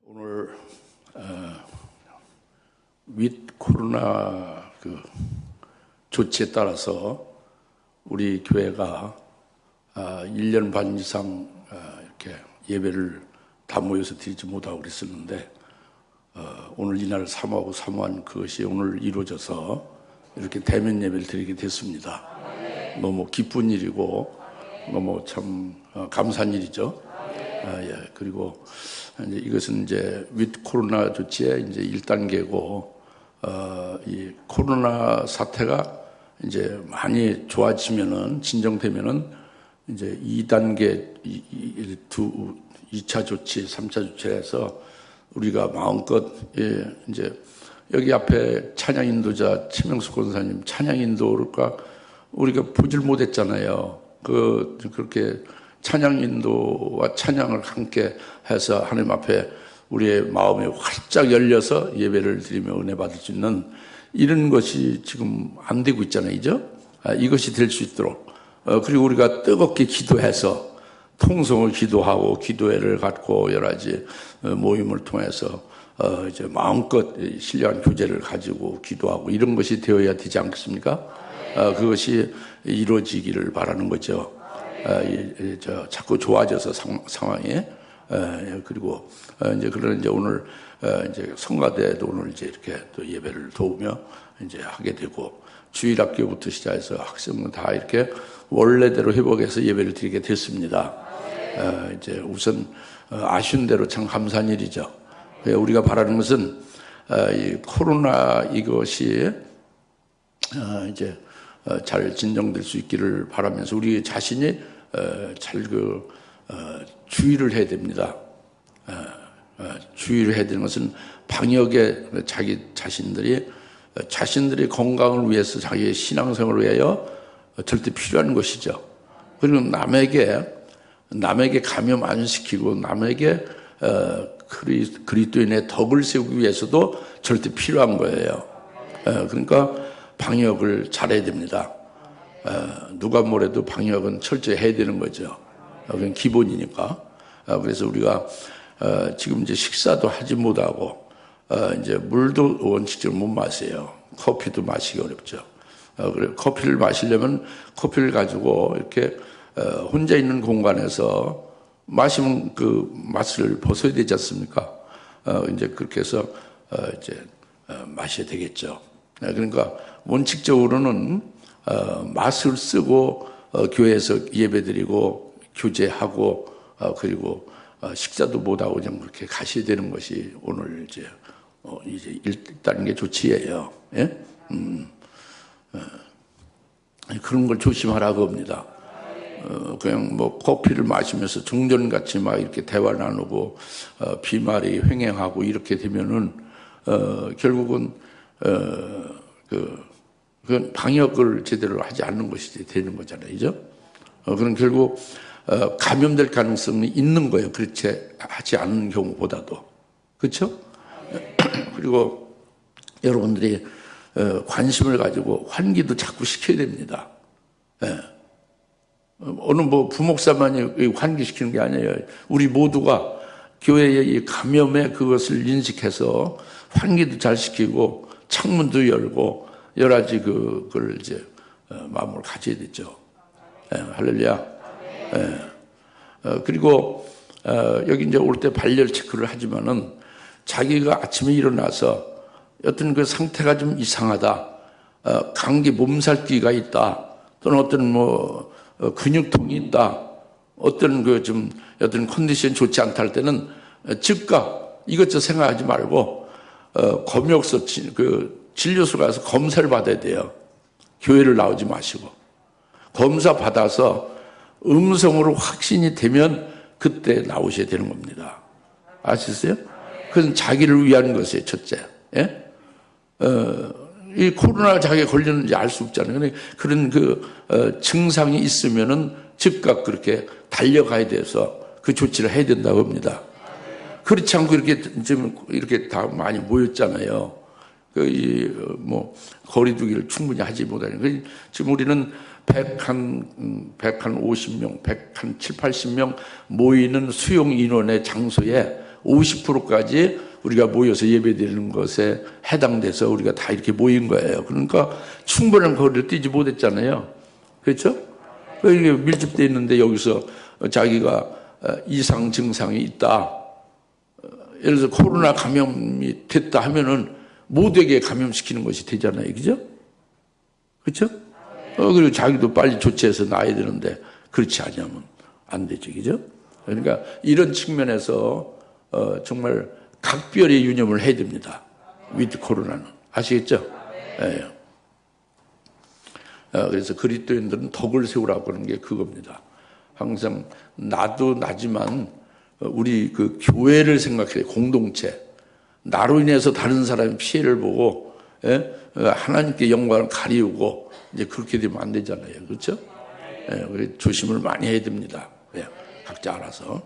오늘 윗 코로나 조치에 따라서 우리 교회가 1년 반 이상 이렇게 예배를 다 모여서 드리지 못하고 그랬었는데 오늘 이날 사모한 그것이 오늘 이루어져서 이렇게 대면 예배를 드리게 됐습니다. 너무 기쁜 일이고 너무 참 감사한 일이죠. 그리고 이제 이것은 이제 윗 코로나 조치의 이제 1단계고 이 코로나 사태가 이제 많이 좋아지면은 진정되면은 이제 2단계 2차 조치, 3차 조치에서 우리가 마음껏 이제 여기 앞에 찬양 인도자 최명수 권사님 찬양 인도가 우리가 보질 못했잖아요. 그렇게 찬양 인도와 찬양을 함께 해서 하나님 앞에 우리의 마음이 활짝 열려서 예배를 드리며 은혜 받을 수 있는 이런 것이 지금 안 되고 있잖아요. 이죠? 이것이 될 수 있도록 그리고 우리가 뜨겁게 기도해서 통성을 기도하고 기도회를 갖고 여러 가지 모임을 통해서 이제 마음껏 신령한 교제를 가지고 기도하고 이런 것이 되어야 되지 않겠습니까? 그것이 이루어지기를 바라는 거죠. 자꾸 좋아져서 상황이 그리고 이제 오늘 이제 성가대도 오늘 이제 이렇게 또 예배를 도우며 이제 하게 되고 주일학교부터 시작해서 학생들 다 이렇게 원래대로 회복해서 예배를 드리게 됐습니다. 이제 우선 아쉬운 대로 참 감사한 일이죠. 우리가 바라는 것은 이 코로나 이것이 이제 잘 진정될 수 있기를 바라면서 우리 자신이 잘 주의를 해야 됩니다. 주의를 해야 되는 것은 방역에 자신들의 건강을 위해서 자기의 신앙생활을 위하여 절대 필요한 것이죠. 그리고 남에게 감염 안 시키고 남에게 그리스도인의 덕을 세우기 위해서도 절대 필요한 거예요. 그러니까 방역을 잘해야 됩니다. 누가 뭐래도 방역은 철저히 해야 되는 거죠. 그건 기본이니까. 그래서 우리가 지금 이제 식사도 하지 못하고 이제 물도 원칙적으로 못 마세요. 커피도 마시기 어렵죠. 그래 커피를 마시려면 커피를 가지고 이렇게 혼자 있는 공간에서 마시면 그 맛을 벗어야 되지 않습니까? 이제 그렇게 해서 이제 마셔야 되겠죠. 그러니까 원칙적으로는 마스크를 쓰고 교회에서 예배드리고 교제하고 그리고 식사도 못하고 그냥 그렇게 가셔야 되는 것이 오늘 이제 1단계 조치예요. 예? 그런 걸 조심하라고 합니다. 그냥 뭐 커피를 마시면서 종전같이 막 이렇게 대화 나누고 비말이 횡행하고 이렇게 되면은 결국은 그 방역을 제대로 하지 않는 것이 되는 거잖아요. 그죠? 그럼 결국 감염될 가능성이 있는 거예요. 그렇지 하지 않는 경우보다도. 그렇죠? 그리고 여러분들이 관심을 가지고 환기도 자꾸 시켜야 됩니다. 어느 부목사만이 환기시키는 게 아니에요. 우리 모두가 교회의 이 감염의 그것을 인식해서 환기도 잘 시키고 창문도 열고 여러 가지 그걸 이제 마음을 가져야 되죠. 할렐루야. 그리고 여기 이제 올 때 발열 체크를 하지만은 자기가 아침에 일어나서 어떤 그 상태가 좀 이상하다, 감기 몸살기가 있다, 또는 어떤 근육통이 있다, 어떤 어떤 컨디션이 좋지 않다 할 때는 즉각 이것저것 생각하지 말고 검역소 진료소 가서 검사를 받아야 돼요. 교회를 나오지 마시고 검사 받아서 음성으로 확신이 되면 그때 나오셔야 되는 겁니다. 아시겠어요? 그건 자기를 위한 것이에요. 첫째. 예? 이 코로나 자기가 걸렸는지 알 수 없잖아요. 그런 증상이 있으면은 즉각 그렇게 달려가야 돼서 그 조치를 해야 된다고 합니다. 그렇지 않고 이렇게 다 많이 모였잖아요. 거리두기를 충분히 하지 못하는. 지금 우리는 150명, 170, 80명 모이는 수용 인원의 장소에 50%까지 우리가 모여서 예배드리는 것에 해당돼서 우리가 다 이렇게 모인 거예요. 그러니까 충분한 거리를 뛰지 못했잖아요. 그렇죠? 이게 밀집되어 있는데 여기서 자기가 이상 증상이 있다. 예를 들어서 코로나 감염이 됐다 하면은 모두에게 감염시키는 것이 되잖아요. 그죠? 그렇죠? 그리고 자기도 빨리 조치해서 나아야 되는데 그렇지 않으면 안 되죠. 그죠? 그러니까 이런 측면에서 정말 각별의 유념을 해야 됩니다. 위드 코로나는. 아시겠죠? 예. 그래서 그리스도인들은 덕을 세우라고 하는 게 그겁니다. 항상 나도 나지만 우리 그 교회를 생각해요. 공동체. 나로 인해서 다른 사람이 피해를 보고 하나님께 영광을 가리우고 이제 그렇게 되면 안 되잖아요. 그렇죠? 조심을 많이 해야 됩니다. 각자 알아서.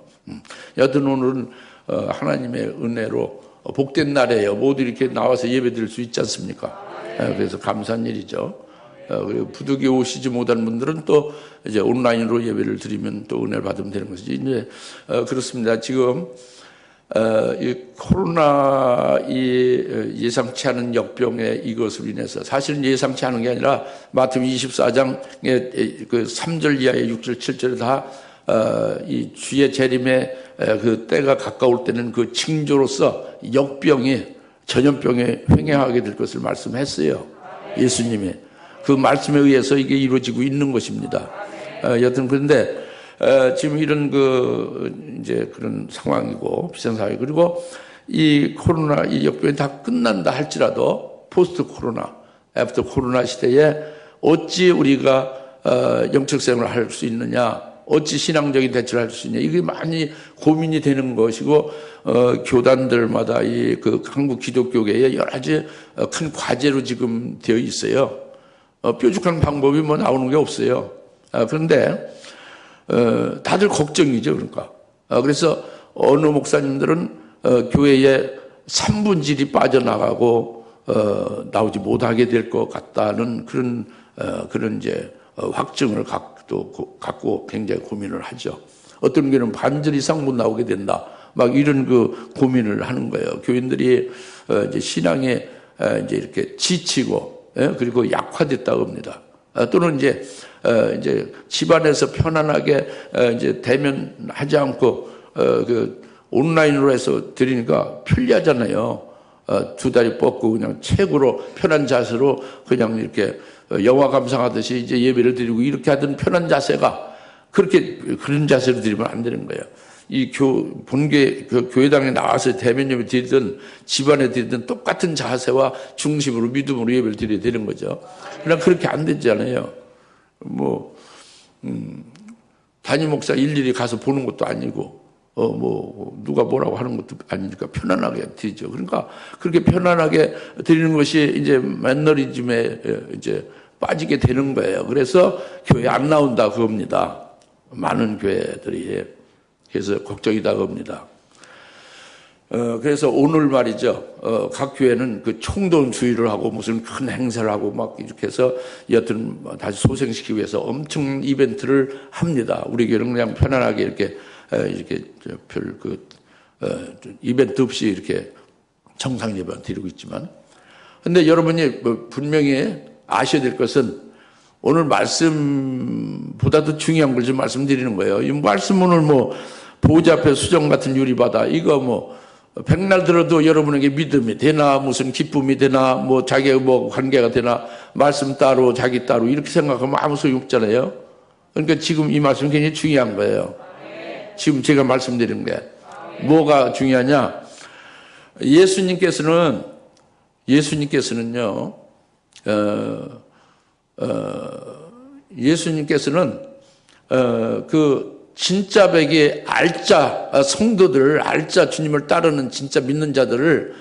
여튼 오늘은 하나님의 은혜로 복된 날이에요. 모두 이렇게 나와서 예배드릴 수 있지 않습니까? 그래서 감사한 일이죠. 그리고 부득이 오시지 못한 분들은 또 이제 온라인으로 예배를 드리면 또 은혜를 받으면 되는 것이지. 이제 그렇습니다. 지금 이 코로나 이 예상치 않은 역병의 이것으로 인해서 사실은 예상치 않은 게 아니라 마태복음 24장의 그 3절 이하의 6절 7절에 다 이 주의 재림의 그 때가 가까울 때는 그 징조로서 역병이 전염병에 횡행하게 될 것을 말씀했어요. 예수님이 그 말씀에 의해서 이게 이루어지고 있는 것입니다. 여튼 그런데 지금 이런 이제 그런 상황이고 비상 상황이 그리고 이 코로나 이 역병이 다 끝난다 할지라도 포스트 코로나, 애프터 코로나 시대에 어찌 우리가 영적 생활을 할 수 있느냐, 어찌 신앙적인 대처를 할 수 있냐, 이게 많이 고민이 되는 것이고 교단들마다 이 그 한국 기독교계에 여러 가지 큰 과제로 지금 되어 있어요. 뾰족한 방법이 뭐 나오는 게 없어요. 그런데 다들 걱정이죠. 그러니까 그래서 어느 목사님들은 교회에 3분질이 빠져나가고 나오지 못하게 될 것 같다는 그런 이제 확증을 갖고 굉장히 고민을 하죠. 어떤 교회는 반절 이상 못 나오게 된다. 막 이런 그 고민을 하는 거예요. 교인들이 이제 신앙에 이제 이렇게 지치고 그리고 약화됐다고 합니다. 또는 이제 집안에서 편안하게 이제 대면하지 않고 그 온라인으로 해서 드리니까 편리하잖아요. 두 다리 뻗고 그냥 책으로 편한 자세로 그냥 이렇게 영화 감상하듯이 이제 예배를 드리고 이렇게 하던 편한 자세가 그런 자세로 드리면 안 되는 거예요. 이 본계 교회당에 나와서 대면 예배 드리든 집안에 드리든 똑같은 자세와 중심으로 믿음으로 예배를 드려야 되는 거죠. 그러나 그렇게 안 되잖아요. 담임 목사 일일이 가서 보는 것도 아니고 누가 뭐라고 하는 것도 아니니까 편안하게 드리죠. 그러니까 그렇게 편안하게 드리는 것이 이제 매너리즘에 이제 빠지게 되는 거예요. 그래서 교회 안 나온다 그겁니다. 많은 교회들이. 그래서 걱정이다 그겁니다. 그래서 오늘 말이죠. 각 교회는 그 총동 주의를 하고 무슨 큰 행사를 하고 막 이렇게 해서 여튼 다시 소생시키기 위해서 엄청 이벤트를 합니다. 우리 교회는 그냥 편안하게 이렇게 별 이벤트 없이 이렇게 정상 예배만 드리고 있지만, 근데 여러분이 분명히 아셔야 될 것은 오늘 말씀보다도 중요한 걸 좀 말씀드리는 거예요. 이 말씀 오늘 보좌 앞에 수정 같은 유리바다 이거 백날 들어도 여러분에게 믿음이 되나 무슨 기쁨이 되나 자기 관계가 되나 말씀 따로 자기 따로 이렇게 생각하면 아무 소용 없잖아요. 그러니까 지금 이 말씀이 굉장히 중요한 거예요. 지금 제가 말씀드린 게 뭐가 중요하냐? 예수님께서는요, 그 진짜 백의 알짜 성도들, 알짜 주님을 따르는 진짜 믿는 자들을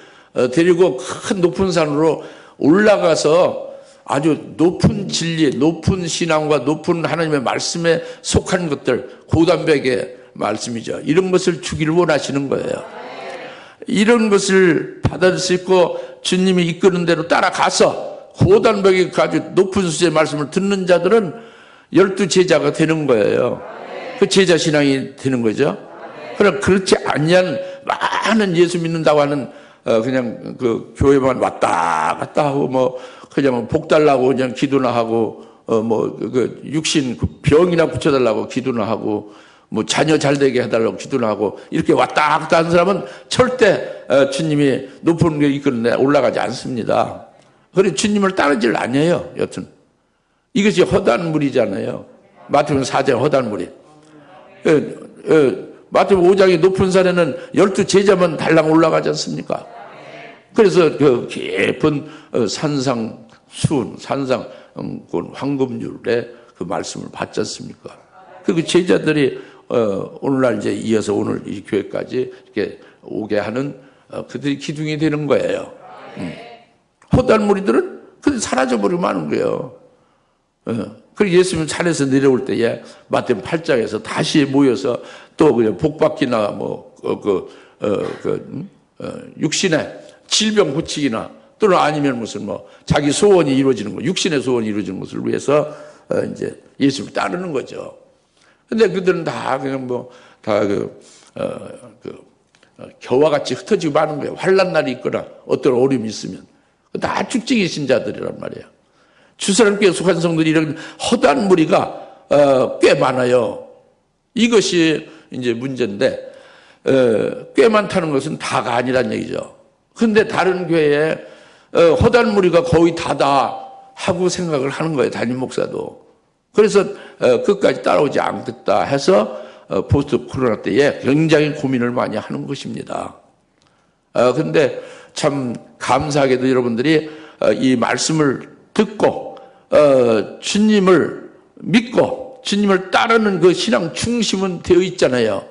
데리고 큰 높은 산으로 올라가서 아주 높은 진리, 높은 신앙과 높은 하나님의 말씀에 속한 것들, 고단백의 말씀이죠. 이런 것을 주기를 원하시는 거예요. 이런 것을 받을 수 있고 주님이 이끄는 대로 따라가서 고단백의 아주 높은 수준의 말씀을 듣는 자들은 12제자가 되는 거예요. 그 제자 신앙이 되는 거죠. 그러나 그렇지 않냐는 많은 예수 믿는다고 하는 그냥 그 교회만 왔다 갔다 하고 뭐 그냥 복 달라고 그냥 기도나 하고 뭐 그 육신 병이나 붙여달라고 기도나 하고 뭐 자녀 잘 되게 해달라고 기도나 하고 이렇게 왔다 갔다 하는 사람은 절대 주님이 높은 게 이끄는데 올라가지 않습니다. 그래 주님을 따르질 않아요. 여튼 이것이 허다한 무리잖아요. 마태복음 4장 허다한 무리. 마태복음 5장의 높은 산에는 12 제자만 달랑 올라가지 않습니까? 그래서 그 깊은 산상수훈, 황금률의 그 말씀을 받지 않습니까? 그 제자들이 오늘날 이제 이어서 오늘 이 교회까지 이렇게 오게 하는 그들이 기둥이 되는 거예요. 허다한 무리들은 그들 사라져버리고 마는 거예요. 그리고 예수님 산에서 내려올 때에 마태복음 8장에서 다시 모여서 또 그냥 복받기나 육신의 질병 고치기나 또는 아니면 무슨 뭐 자기 소원이 이루어지는 거, 육신의 소원이 이루어지는 것을 위해서 이제 예수를 따르는 거죠. 근데 그들은 다 그냥 겨와 같이 흩어지고 마는 거예요. 환난 날이 있거나 어떤 어려움이 있으면 다 죽증이 신자들이란 말이에요. 주사람교회 속한 성들이 이런 허다한 무리가 꽤 많아요. 이것이 이제 문제인데 꽤 많다는 것은 다가 아니란 얘기죠. 근데 다른 교회에 허다한 무리가 거의 다다 하고 생각을 하는 거예요. 담임 목사도. 그래서 끝까지 따라오지 않겠다 해서 포스트 코로나 때에 굉장히 고민을 많이 하는 것입니다. 근데 참 감사하게도 여러분들이 이 말씀을 듣고 주님을 믿고 주님을 따르는 그 신앙 중심은 되어 있잖아요.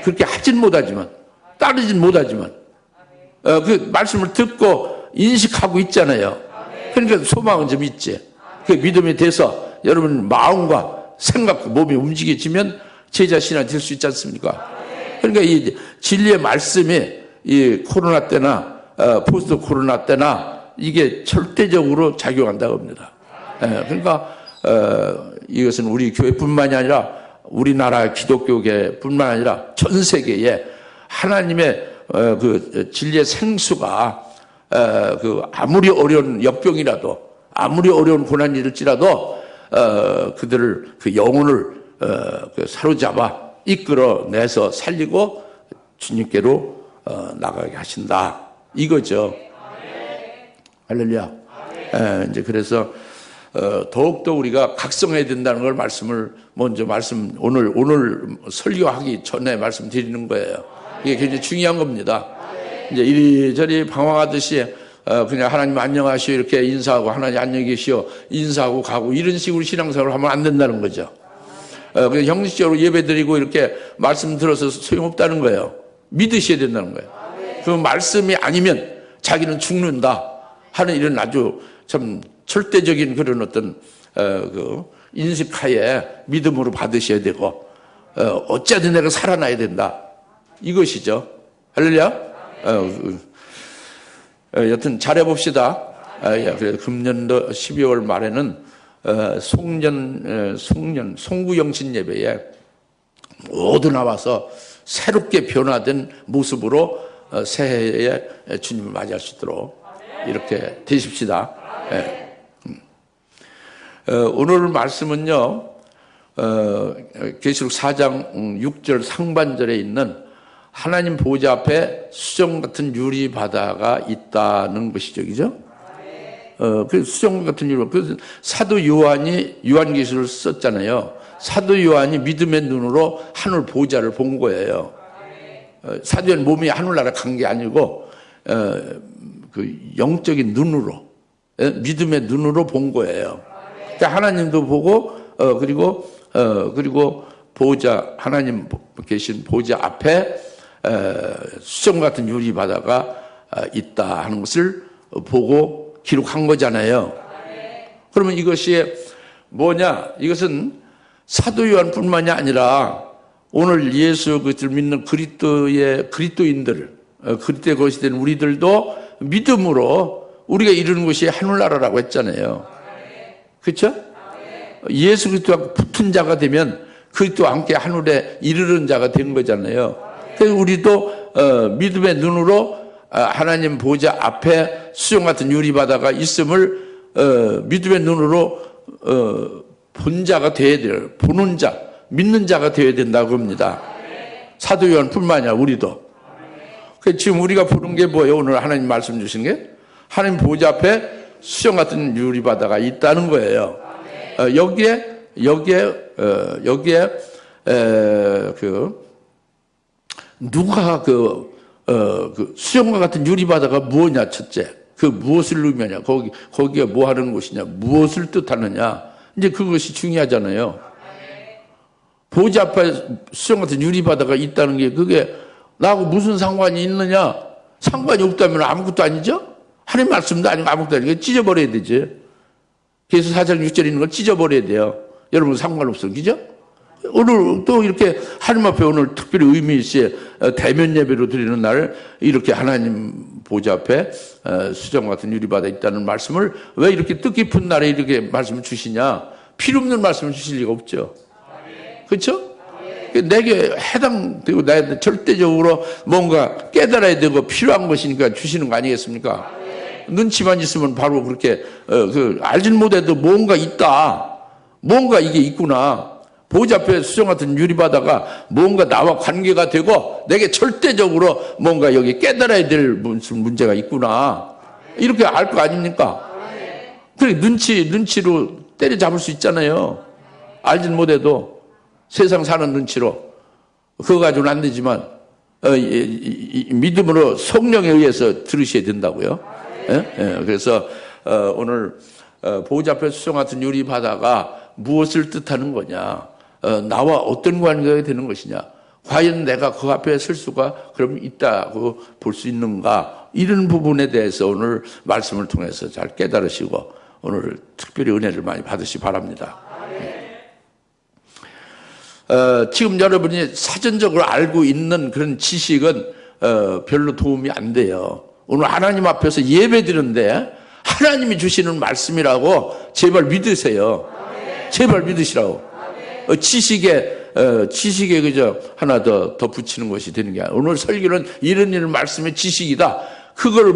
그렇게 하진 못하지만 따르진 못하지만 그 말씀을 듣고 인식하고 있잖아요. 그러니까 소망은 좀 있지. 그 믿음이 돼서 여러분 마음과 생각과 몸이 움직여지면 제자 신앙이 될 수 있지 않습니까? 그러니까 이 진리의 말씀이 이 코로나 때나 포스트 코로나 때나 이게 절대적으로 작용한다고 합니다. 그러니까 이것은 우리 교회뿐만이 아니라 우리나라 기독교계뿐만 아니라 전 세계에 하나님의 그 진리의 생수가 그 아무리 어려운 역병이라도 아무리 어려운 고난이 일지라도 그들을 그 영혼을 그 사로잡아 이끌어내서 살리고 주님께로 나가게 하신다 이거죠. 할렐루야. 이제 그래서 더욱더 우리가 각성해야 된다는 걸 말씀을 먼저 오늘 설교하기 전에 말씀드리는 거예요. 이게 굉장히 중요한 겁니다. 이제 이리저리 방황하듯이 그냥 하나님 안녕하시오 이렇게 인사하고 하나님 안녕히 계시오 인사하고 가고 이런 식으로 신앙생활을 하면 안 된다는 거죠. 그냥 형식적으로 예배드리고 이렇게 말씀 들어서 소용없다는 거예요. 믿으셔야 된다는 거예요. 그 말씀이 아니면 자기는 죽는다 하는 이런 아주 참 절대적인 그런 어떤 그 인식하에 믿음으로 받으셔야 되고 어찌하든 내가 살아나야 된다 이것이죠. 할렐루야. 여튼 잘해봅시다. 그래서 금년도 12월 말에는 송구영신 예배에 모두 나와서 새롭게 변화된 모습으로 새해에 주님을 맞이할 수 있도록 이렇게 되십시다. 오늘 말씀은요, 계시록 4장 6절 상반절에 있는 하나님 보좌 앞에 수정 같은 유리 바다가 있다는 것이죠, 그죠? 그 수정 같은 유리, 그 사도 요한이 요한계시를 썼잖아요. 사도 요한이 믿음의 눈으로 하늘 보좌를 본 거예요. 사도 요한 몸이 하늘나라 간 게 아니고 그 영적인 눈으로 믿음의 눈으로 본 거예요. 하나님도 보고 그리고 보좌 하나님 계신 보좌 앞에 수정 같은 유리 바다가 있다 하는 것을 보고 기록한 거잖아요. 그러면 이것이 뭐냐? 이것은 사도 요한뿐만이 아니라 오늘 예수 그리스도를 믿는 그리스도인들, 그리스도의 것이 된 우리들도 믿음으로 우리가 이루는 것이 하늘나라라고 했잖아요. 그렇죠? 예수 그리스도와 붙은 자가 되면 그리스도와 함께 하늘에 이르는 자가 된 거잖아요. 그래서 우리도 믿음의 눈으로 하나님 보좌 앞에 수정 같은 유리바다가 있음을 믿음의 눈으로 본 자가 되어야 돼요. 보는 자, 믿는 자가 되어야 된다고 합니다. 사도 요한뿐만 아니라 우리도. 지금 우리가 보는 게 뭐예요? 오늘 하나님 말씀 주신 게 하나님 보좌 앞에 수정 같은 유리바다가 있다는 거예요. 여기에 누가 그 수정과 같은 유리바다가 무엇이냐? 첫째, 그 무엇을 의미하냐? 거기가 뭐 하는 곳이냐? 무엇을 뜻하느냐? 이제 그것이 중요하잖아요. 보좌 앞에 수정 같은 유리바다가 있다는 게 그게 나하고 무슨 상관이 있느냐? 상관이 없다면 아무것도 아니죠? 하나님 말씀도 아니고 아무것도 아니고 찢어버려야 되지. 그래서 4장 6절에 있는 걸 찢어버려야 돼요. 여러분 상관없어. 그죠? 오늘 또 이렇게 하나님 앞에 오늘 특별히 의미 있이 대면 예배로 드리는 날 이렇게 하나님 보좌 앞에 수정 같은 유리바다 있다는 말씀을 왜 이렇게 뜻깊은 날에 이렇게 말씀을 주시냐? 필요 없는 말씀을 주실 리가 없죠. 그렇죠? 내게 해당되고 나한테 절대적으로 뭔가 깨달아야 되고 필요한 것이니까 주시는 거 아니겠습니까? 눈치만 있으면 바로 그렇게 알지는 못해도 뭔가 있다. 뭔가 이게 있구나. 보좌 앞에 수정 같은 유리바다가 뭔가 나와 관계가 되고 내게 절대적으로 뭔가 여기 깨달아야 될 무슨 문제가 있구나. 이렇게 알 거 아닙니까? 그래 눈치로 때려잡을 수 있잖아요. 알지는 못해도 세상 사는 눈치로 그거 가지고는 안 되지만 믿음으로 성령에 의해서 들으셔야 된다고요. 그래서 오늘 보좌 앞에 수정 같은 유리바다가 무엇을 뜻하는 거냐? 나와 어떤 관계가 되는 것이냐? 과연 내가 그 앞에 설 수가 그럼 있다고 볼 수 있는가? 이런 부분에 대해서 오늘 말씀을 통해서 잘 깨달으시고 오늘 특별히 은혜를 많이 받으시기 바랍니다. 지금 여러분이 사전적으로 알고 있는 그런 지식은 별로 도움이 안 돼요. 오늘 하나님 앞에서 예배 드리는데 하나님이 주시는 말씀이라고 제발 믿으세요. 제발 믿으시라고. 지식에 그저 하나 더 덧붙이는 것이 되는 게 아니라 오늘 설교는 이런 말씀의 지식이다. 그걸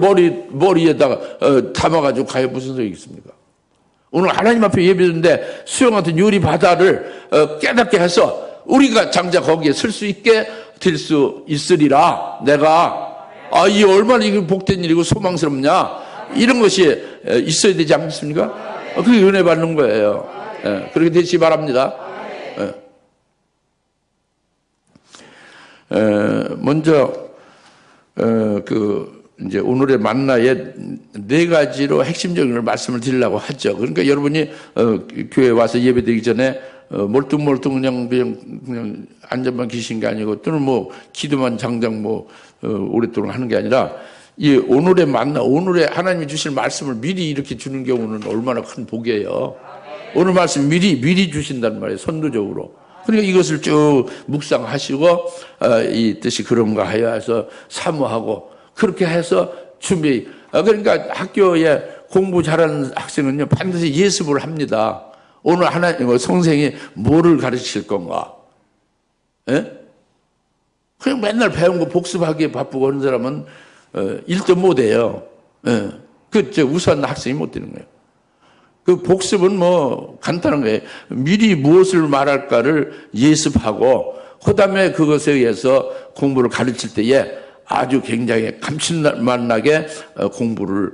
머리에다가 담아가지고 가야 무슨 소용이 있습니까? 오늘 하나님 앞에 예배드리는데 수영 같은 유리 바다를 깨닫게 해서 우리가 장자 거기에 설 수 있게 될 수 있으리라. 내가 이 얼마나 이게 복된 일이고 소망스럽냐 이런 것이 있어야 되지 않겠습니까? 그게 은혜 받는 거예요. 그렇게 되시기 바랍니다. 먼저 이제 오늘의 만나에 네 가지로 핵심적인 말씀을 드리려고 하죠. 그러니까 여러분이 교회 와서 예배드리기 전에 멀뚱멀뚱 그냥 앉아만 계신 게 아니고 또는 뭐 기도만 장장 오랫동안 하는 게 아니라 이 오늘의 만나, 오늘의 하나님이 주실 말씀을 미리 이렇게 주는 경우는 얼마나 큰 복이에요. 오늘 말씀 미리 주신다는 말이에요. 선도적으로. 그러니까 이것을 쭉 묵상하시고 이 뜻이 그런가 하여 해서 사모하고 그렇게 해서 준비. 그러니까 학교에 공부 잘하는 학생은요 반드시 예습을 합니다. 오늘 하나님 선생이 뭐를 가르칠 건가? 그냥 맨날 배운 거 복습하기에 바쁘고 하는 사람은 1도 못 해요. 우수한 학생이 못 되는 거예요. 그 복습은 간단한 거예요. 미리 무엇을 말할까를 예습하고 그다음에 그것에 의해서 공부를 가르칠 때에 아주 굉장히 감칠맛나게 공부를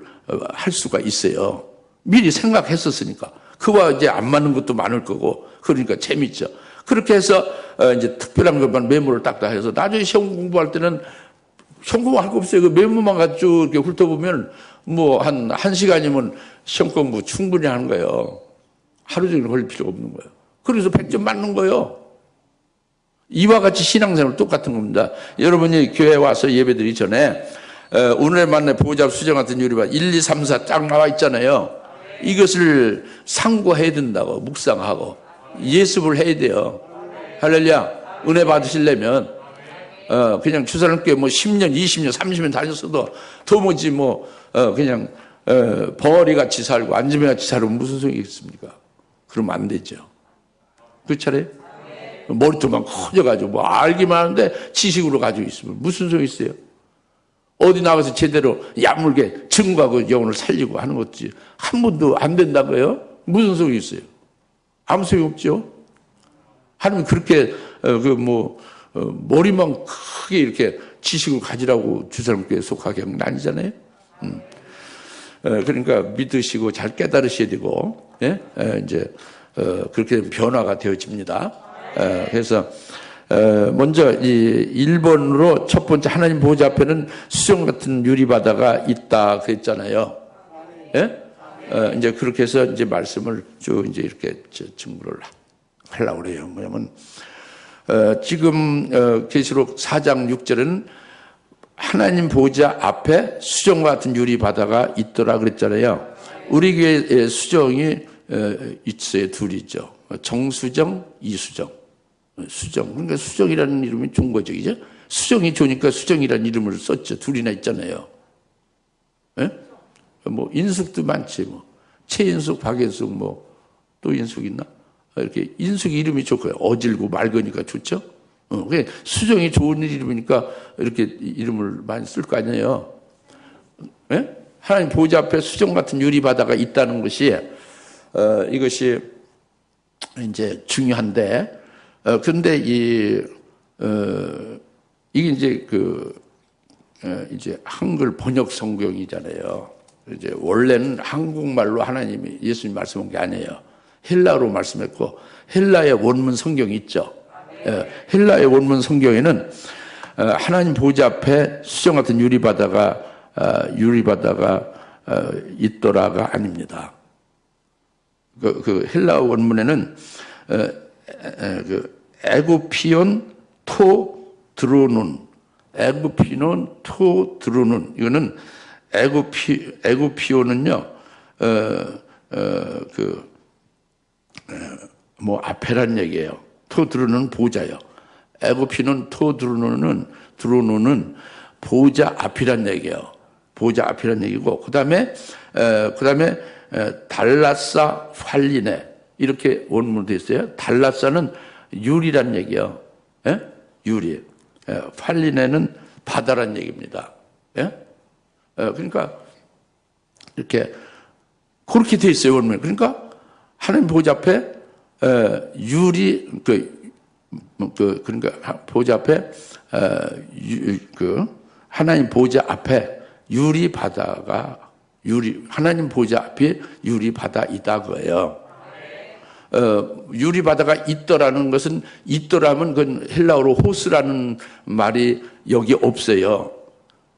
할 수가 있어요. 미리 생각했었으니까. 그와 이제 안 맞는 것도 많을 거고 그러니까 재밌죠. 그렇게 해서 이제 특별한 것만 메모를 딱딱 해서 나중에 시험 공부할 때는 시험 공부할 거 없어요. 그 메모만 가지고 이렇게 훑어보면 한 시간이면 시험 공부 충분히 하는 거예요. 하루 종일 걸릴 필요가 없는 거예요. 그래서 100점 맞는 거예요. 이와 같이 신앙생활 똑같은 겁니다. 여러분이 교회 와서 예배드리기 전에 오늘의 만나 보호자 수정 같은 유리바 1, 2, 3, 4 딱 나와 있잖아요. 이것을 상고해야 된다고 묵상하고 예습을 해야 돼요. 할렐루야. 은혜 받으시려면 그냥 주사람께 10년, 20년, 30년 다녔어도 도무지 그냥 버리같이 살고 안지매같이 살면 무슨 소용이 있습니까? 그러면 안 되죠. 그렇잖아요. 머리통만 커져가지고 뭐 알기만 하는데 지식으로 가지고 있으면 무슨 소용이 있어요? 어디 나가서 제대로 야물게 증거하고 영혼을 살리고 하는 것지 한 번도 안 된다고요? 무슨 소용이 있어요? 아무 소용 없죠. 하나님 그렇게 머리만 크게 이렇게 지식을 가지라고 주사님께 속하게 한 건 아니잖아요. 그러니까 믿으시고 잘 깨달으셔야 되고, 예? 이제 그렇게 변화가 되어집니다. 그래서 먼저 이 1번으로 첫 번째 하나님 보좌 앞에는 수정 같은 유리바다가 있다 그랬잖아요. 예? 이제 그렇게 해서 이제 말씀을 쭉 이제 이렇게 증거를 하려고 그래요. 뭐냐면 지금 계시록 4장 6절은 하나님 보좌 앞에 수정과 같은 유리바다가 있더라 그랬잖아요. 우리 교회에 수정이 있어요. 둘이죠. 정수정, 이수정. 수정. 그러니까 수정이라는 이름이 좋은 거죠. 그죠? 수정이 좋으니까 수정이라는 이름을 썼죠. 둘이나 있잖아요. 예? 뭐, 인숙도 많지, 뭐. 최인숙, 박인숙, 뭐, 또 인숙 있나? 이렇게 인숙 이름이 좋고요. 어질고 맑으니까 좋죠? 수정이 좋은 이름이니까 이렇게 이름을 많이 쓸 거 아니에요. 예? 하나님 보좌 앞에 수정 같은 유리바다가 있다는 것이, 이것이 이제 중요한데, 근데 이게 이제 이제 한글 번역 성경이잖아요. 이제 원래는 한국말로 하나님이 예수님 말씀한 게 아니에요. 헬라어로 말씀했고, 헬라의 원문 성경이 있죠. 헬라의 원문 성경에는 하나님 보좌 앞에 수정 같은 유리바다가 있더라가 아닙니다. 그 헬라어 원문에는 에고피온 토 드로눈, 에고피온 토 드로눈, 이거는 에고피온은요, 뭐 앞에란 얘기예요. 토 드로눈은 보좌요. 에고피온 토 드로눈은 보좌 앞이란 얘기예요. 보좌 앞이란 얘기고, 그 다음에 달라사 활리네. 이렇게 원문으로 되어 있어요. 달라사는 유리란 얘기예요. 예? 유리. 활리네는 바다란 얘기입니다. 예? 그러니까 이렇게 그렇게 되어 있어요. 원문에. 그러니까 하나님 보좌 앞에 유리 그러니까 보좌 앞에 하나님 보좌 앞에 유리 바다가 하나님 보좌 앞에 유리 바다이다 그거예요. 유리 바다가 있더라는 것은 있더라면 그건 헬라어로 호스라는 말이 여기 없어요.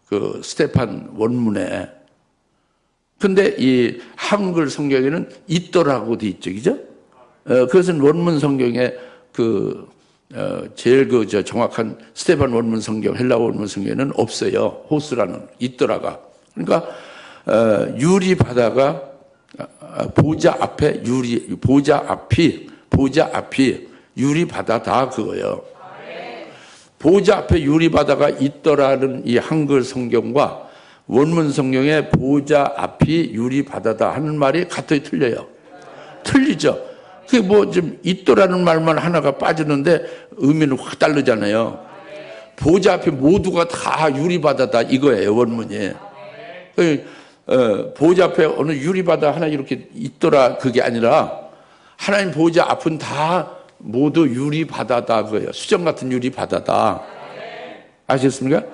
그 스테판 원문에. 근데 이 한글 성경에는 있더라고 돼 있죠. 그죠? 그것은 원문 성경에 제일 정확한 스테판 원문 성경, 헬라어 원문 성경에는 없어요. 호스라는 있더라가. 그러니까 유리 바다가 보좌 앞에 보좌 앞이 유리 바다다 그거예요. 보좌 앞에 유리 바다가 있더라는 이 한글 성경과 원문 성경의 보좌 앞이 유리 바다다 하는 말이 같아요, 틀려요? 틀리죠. 그게 뭐 좀 있더라는 말만 하나가 빠지는데 의미는 확 다르잖아요. 보좌 앞에 모두가 다 유리 바다다 이거예요, 원문이. 보좌 앞에 어느 유리바다 하나 이렇게 있더라 그게 아니라 하나님 보좌 앞은 다 모두 유리바다다 그거예요. 수정 같은 유리바다다. 아셨습니까?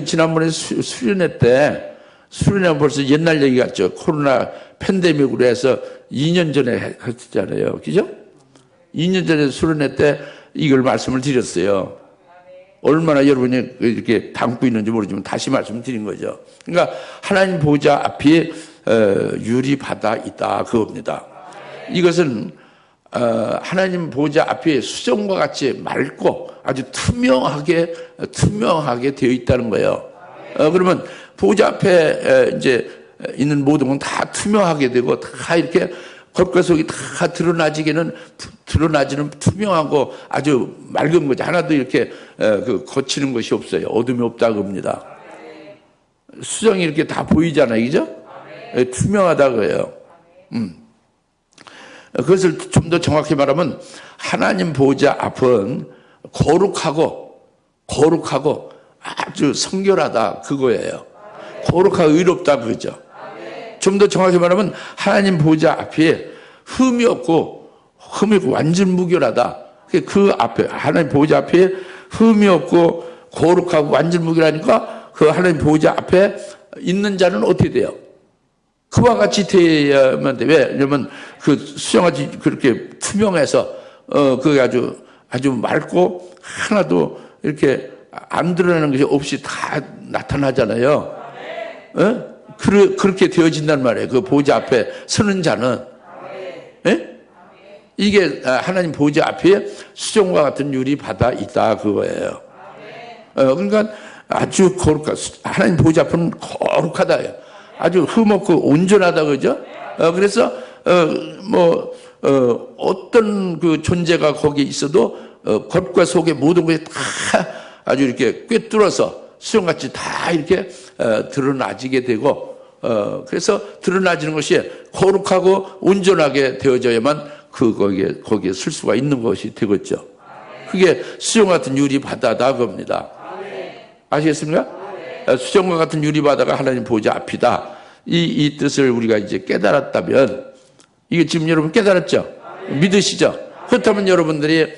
지난번에 수련회 때 수련회는 벌써 옛날 얘기 같죠. 코로나 팬데믹으로 해서 2년 전에 했잖아요. 그죠? 2년 전에 수련회 때 이걸 말씀을 드렸어요. 얼마나 여러분이 이렇게 담고 있는지 모르지만 다시 말씀드린 거죠. 그러니까 하나님 보좌 앞에 유리 바다 있다 그겁니다. 이것은 하나님 보좌 앞에 수정과 같이 맑고 아주 투명하게 되어 있다는 거예요. 그러면 보좌 앞에 이제 있는 모든 건 다 투명하게 되고 다 이렇게 겉과속이 다 드러나지는 투명하고 아주 맑은 거지. 하나도 이렇게 거치는 것이 없어요. 어둠이 없다 그럽니다. 수정이 이렇게 다 보이잖아요. 그죠? 투명하다 그래요. 그것을 좀 더 정확히 말하면 하나님 보좌 앞은 거룩하고 아주 성결하다 그거예요. 거룩하고 의롭다 그거죠. 좀 더 정확히 말하면 하나님 보좌 앞에 흠이 없고 완전 무결하다. 그 앞에 하나님 보좌 앞에 흠이 없고 거룩하고 완전 무결하니까 그 하나님 보좌 앞에 있는 자는 어떻게 돼요? 그와 같이 되어야만 돼. 왜? 왜냐면 그 수정같이 그렇게 투명해서 그게 아주 맑고 하나도 이렇게 안 드러나는 것이 없이 다 나타나잖아요. 그렇게 되어진단 말이에요. 그 보좌 앞에 서는 자는. 이게 하나님 보좌 앞에 수정과 같은 유리 바다 있다 그거예요. 그러니까 아주 거룩하다. 하나님 보좌 앞은 거룩하다. 아주 흠없고 온전하다 그죠? 그래서 어떤 그 존재가 거기에 있어도 겉과 속의 모든 것이 다 아주 이렇게 꿰뚫어서 수정같이 다 이렇게 드러나지게 되고 그래서 드러나지는 것이 거룩하고 온전하게 되어져야만 거기에 쓸 수가 있는 것이 되겠죠. 그게 수정 같은 유리 바다다 겁니다. 아시겠습니까? 수정과 같은 유리 바다가 하나님 보좌 앞이다. 이 뜻을 우리가 이제 깨달았다면 이게 지금 여러분 깨달았죠? 믿으시죠? 그렇다면 여러분들이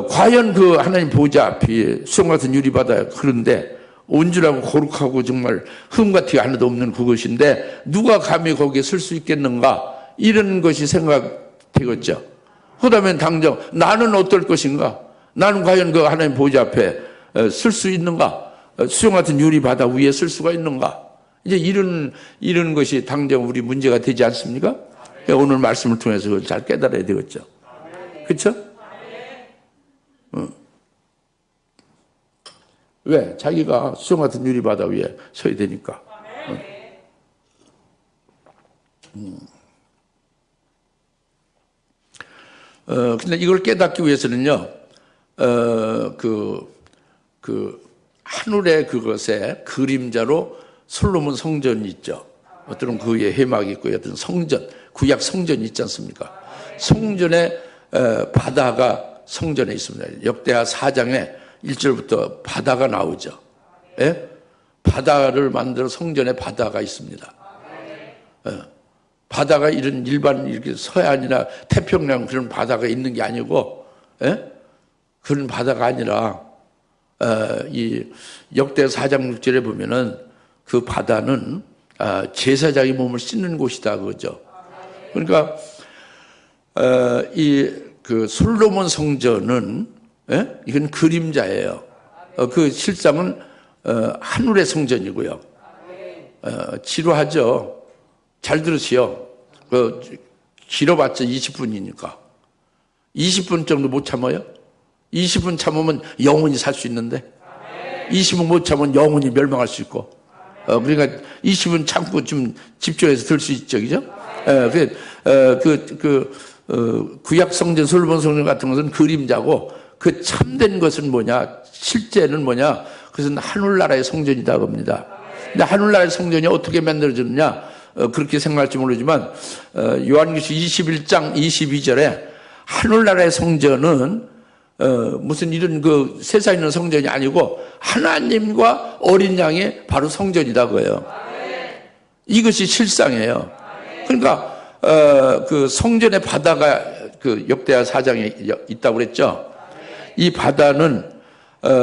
과연 그 하나님 보좌 앞이 수정 같은 유리 바다야. 그런데 온전하고 거룩하고 정말 흠과 티가 하나도 없는 그것인데 누가 감히 거기에 쓸 수 있겠는가? 이런 것이 생각되겠죠. 그러면 당장 나는 어떨 것인가? 나는 과연 그 하나님 보좌 앞에 쓸 수 있는가? 수정 같은 유리 바다 위에 쓸 수가 있는가? 이제 이런 것이 당장 우리 문제가 되지 않습니까? 오늘 말씀을 통해서 그걸 잘 깨달아야 되겠죠. 그렇죠? 왜? 자기가 수정 같은 유리 바다 위에 서야 되니까. 근데 이걸 깨닫기 위해서는요, 하늘의 그것에 그림자로 솔로몬 성전이 있죠. 어떤 그의 해막이 있고 어떤 성전, 구약 성전이 있지 않습니까? 성전에 바다가 성전에 있습니다. 역대하 4장에 1절부터 바다가 나오죠. 예? 바다를 만들어 성전에 바다가 있습니다. 바다가 이런 일반 이렇게 서해안이나 태평양 그런 바다가 있는 게 아니고, 그런 바다가 아니라 이 역대 4장 6절에 보면은 그 바다는 제사장이 몸을 씻는 곳이다 그거죠. 그러니까 그 솔로몬 성전은 이건 그림자예요. 그 실상은 하늘의 성전이고요. 지루하죠. 잘 들으시오. 길어봤자 20분이니까. 20분 정도 못 참아요? 20분 참으면 영원히 살 수 있는데 20분 못 참으면 영원히 멸망할 수 있고 그러니까 20분 참고 좀 집중해서 들 수 있죠. 그죠? 구약 성전, 솔로몬 성전 같은 것은 그림자고 그 참된 것은 뭐냐? 실제는 뭐냐? 그것은 하늘나라의 성전이다 겁니다. 근데 하늘나라의 성전이 어떻게 만들어졌느냐? 그렇게 생각할지 모르지만 요한계시록 21장 22절에 하늘나라의 성전은 무슨 이런 그 세상에 있는 성전이 아니고 하나님과 어린 양의 바로 성전이다 그거예요. 이것이 실상이에요. 그러니까 그 성전의 바다가 그 역대하 4장에 있다고 그랬죠. 이 바다는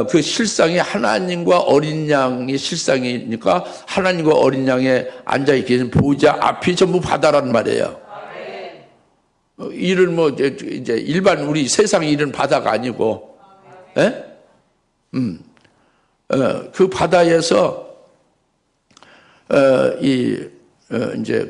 그 실상이 하나님과 어린 양의 실상이니까 하나님과 어린 양에 앉아 계신 보좌 앞이 전부 바다란 말이에요. 이런 이제 일반 우리 세상에 이런 바다가 아니고, 그 바다에서 이제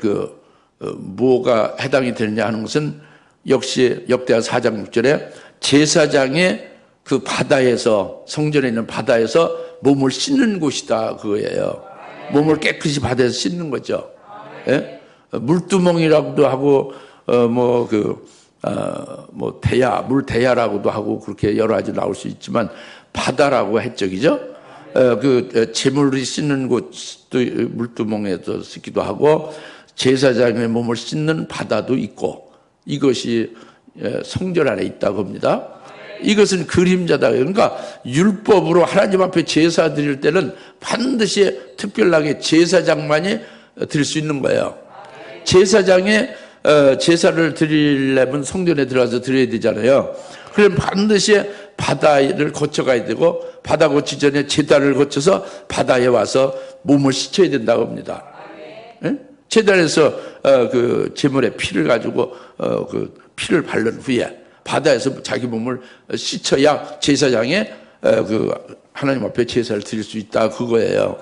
뭐가 해당이 되느냐 하는 것은 역시 역대하 4장 6절에 제사장의 그 바다에서 성전에 있는 바다에서 몸을 씻는 곳이다 그거예요. 몸을 깨끗이 바다에서 씻는 거죠. 물두멍이라고도 하고 물 대야라고도 하고 그렇게 여러 가지 나올 수 있지만 바다라고 했죠, 그죠? 재물이 씻는 곳도 물두멍에도 쓰기도 하고 제사장의 몸을 씻는 바다도 있고 이것이 성전 안에 있다고 합니다. 이것은 그림자다. 그러니까 율법으로 하나님 앞에 제사 드릴 때는 반드시 특별하게 제사장만이 드릴 수 있는 거예요. 제사장에 제사를 드리려면 성전에 들어가서 드려야 되잖아요. 그럼 반드시 바다를 거쳐가야 되고, 바다 거치기 전에 제단을 거쳐서 바다에 와서 몸을 씻어야 된다고 합니다. 네? 제단에서 그 제물의 피를 가지고 그 피를 바른 후에 바다에서 자기 몸을 씻어야 제사장에 그 하나님 앞에 제사를 드릴 수 있다, 그거예요.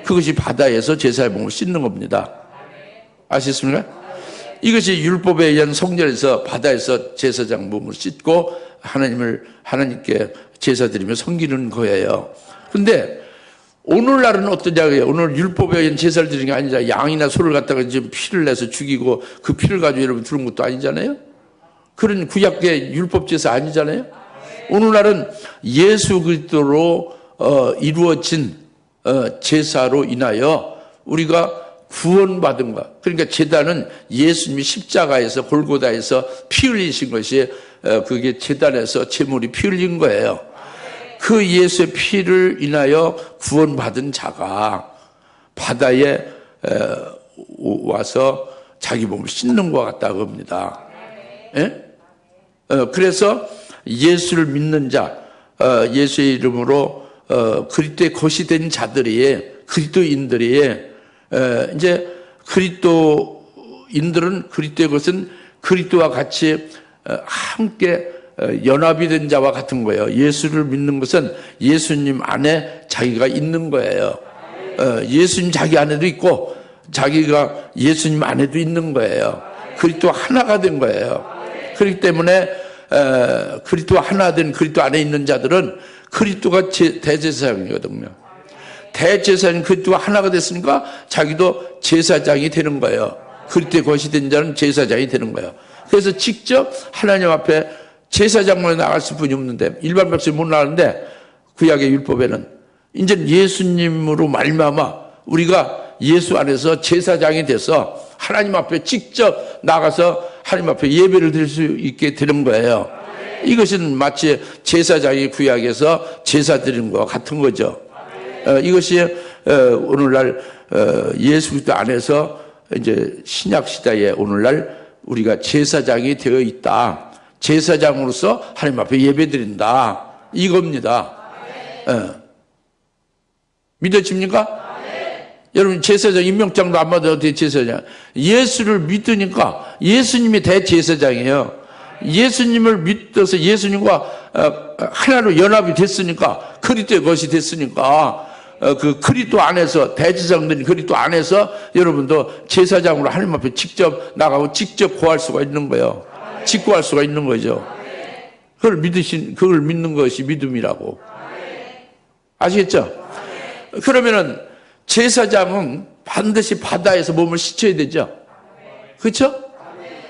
그것이 바다에서 제사의 몸을 씻는 겁니다. 아시겠습니까? 이것이 율법에 의한 성전에서 바다에서 제사장 몸을 씻고 하나님께 제사 드리며 섬기는 거예요. 근데 오늘날은 어떠냐고요? 오늘 율법에 의한 제사를 드리는 게 아니라 양이나 소를 갖다가 지금 피를 내서 죽이고 그 피를 가지고 여러분 두는 것도 아니잖아요? 그런 구약의 율법 제사 아니잖아요? 오늘날은 예수 그리스도로 이루어진 제사로 인하여 우리가 구원받은 것. 그러니까 제단은 예수님이 십자가에서 골고다에서 피 흘리신 것이 그게 제단에서 제물이 피 흘린 거예요. 그 예수의 피를 인하여 구원받은 자가 바다에 와서 자기 몸을 씻는 것 같다고 합니다. 예? 그래서 예수를 믿는 자, 예수의 이름으로 그리스도의 것이 된 자들이, 그리스도인들이 이제 그리스도인들은 그리스도의 것은 그리스도와 같이 함께 연합이 된 자와 같은 거예요. 예수를 믿는 것은 예수님 안에 자기가 있는 거예요. 예수님 자기 안에도 있고 자기가 예수님 안에도 있는 거예요. 그리스도 하나가 된 거예요. 그렇기 때문에 그리스도 하나 된 그리스도 안에 있는 자들은 그리스도가 대제사장이거든요. 대제사장인 그리스도가 하나가 됐으니까 자기도 제사장이 되는 거예요. 그리스도의 것이 된 자는 제사장이 되는 거예요. 그래서 직접 하나님 앞에 제사장만 나갈 수뿐이 없는데, 일반 백성이 못 나가는데 구약의 율법에는 이제 예수님으로 말미암아 우리가 예수 안에서 제사장이 돼서 하나님 앞에 직접 나가서 하나님 앞에 예배를 드릴 수 있게 되는 거예요. 이것은 마치 제사장이 구약에서 제사 드리는 것과 같은 거죠. 이것이 오늘날 예수 그리스도 안에서 이제 신약 시대에 오늘날 우리가 제사장이 되어 있다. 제사장으로서 하나님 앞에 예배드린다. 이겁니다. 믿어집니까? 여러분 제사장 임명장도 안 받아도 어떻게 제사장? 예수를 믿으니까 예수님이 대제사장이에요. 예수님을 믿어서 예수님과 하나로 연합이 됐으니까, 그리스도의 것이 됐으니까, 그 그리스도 안에서, 대제사장들이 그리스도 안에서 여러분도 제사장으로 하나님 앞에 직접 나가고 직접 구할 수가 있는 거예요. 직구할 수가 있는 거죠. 그걸 믿는 것이 믿음이라고. 아시겠죠? 그러면은 제사장은 반드시 바다에서 몸을 씻어야 되죠. 그렇죠?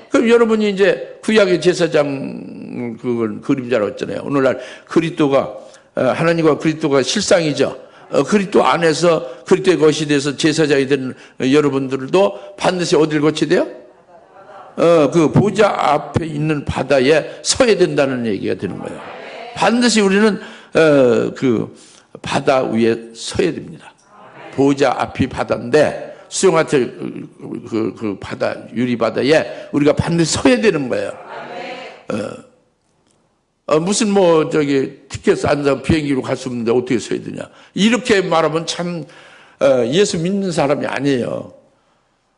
그럼 여러분이 이제 구약의 제사장 그걸 그림자라고 했잖아요. 오늘날 그리스도가 하나님과 그리스도가 실상이죠. 그리스도 안에서 그리스도의 것이 돼서 제사장이 된 여러분들도 반드시 어디를 거쳐야 돼요? 그 보좌 앞에 있는 바다에 서야 된다는 얘기가 되는 거예요. 반드시 우리는 그 바다 위에 서야 됩니다. 보좌 앞이 바다인데 수영한테 그 바다, 유리바다에 우리가 반드시 서야 되는 거예요. 무슨 티켓 싼다고 비행기로 갈 수 없는데 어떻게 서야 되냐. 이렇게 말하면 참, 예수 믿는 사람이 아니에요.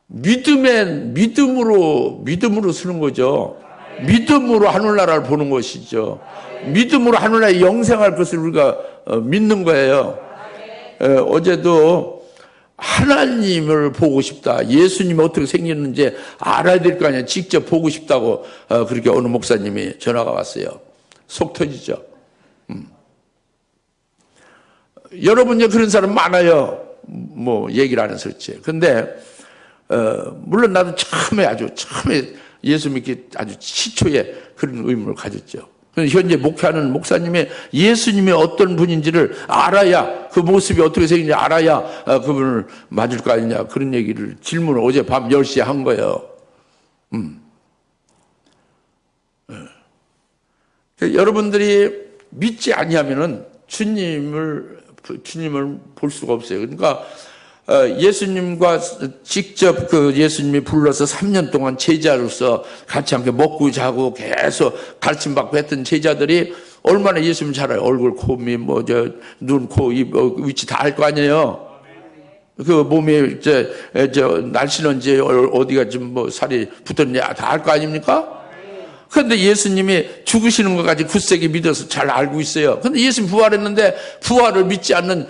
믿음으로 서는 거죠. 믿음으로 하늘나라를 보는 것이죠. 믿음으로 하늘나라에 영생할 것을 우리가 믿는 거예요. 어제도 하나님을 보고 싶다. 예수님이 어떻게 생겼는지 알아야 될 거 아니야. 직접 보고 싶다고 그렇게 어느 목사님이 전화가 왔어요. 속 터지죠. 여러분 그런 사람 많아요. 얘기를 안 해서 그렇지. 근데 물론 나도 처음에 예수 믿기 아주 시초에 그런 의문을 가졌죠. 현재 목회하는 목사님의 예수님이 어떤 분인지를 알아야, 그 모습이 어떻게 생긴지 알아야 그분을 맞을 거 아니냐, 그런 질문을 어제 밤 10시에 한 거예요. 여러분들이 믿지 아니하면은 주님을 볼 수가 없어요. 그러니까 예수님과 직접 예수님이 불러서 3년 동안 제자로서 같이 함께 먹고 자고 계속 가르침받고 했던 제자들이 얼마나 예수님 잘 알아요. 얼굴, 코, 눈, 코, 입, 위치 다 알 거 아니에요. 그 몸에 날씬한지 어디가 좀 살이 붙었냐 다 알 거 아닙니까? 그런데 예수님이 죽으시는 것까지 굳세게 믿어서 잘 알고 있어요. 그런데 예수님 부활했는데 부활을 믿지 않는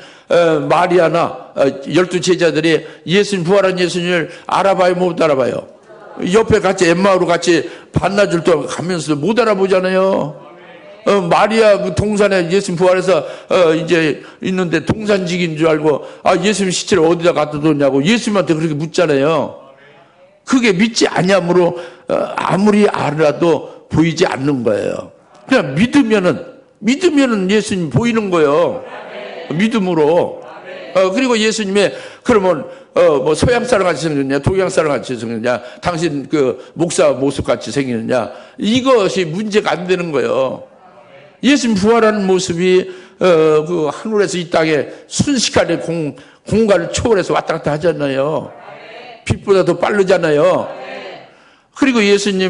마리아나 12 제자들이 예수님 부활한 예수님을 알아봐요, 못 알아봐요? 옆에 같이 엠마오로 같이 반나절 동안 가면서도 못 알아보잖아요. 마리아 그 동산에 예수님 부활해서 이제 있는데 동산직인 줄 알고 예수님 시체를 어디다 갖다 뒀냐고 예수님한테 그렇게 묻잖아요. 그게 믿지 아니함으로 아무리 알아도 보이지 않는 거예요. 그냥 믿으면은 예수님 보이는 거예요. 믿음으로. 그리고 예수님이 그러면 뭐 서양 사람 같이 생겼냐, 동양 사람 같이 생겼냐, 당신 그 목사 모습 같이 생겼냐, 이것이 문제가 안 되는 거예요. 예수님 부활하는 모습이 그 하늘에서 이 땅에 순식간에 공간을 초월해서 왔다 갔다 하잖아요. 빛보다 더 빠르잖아요. 그리고 예수님이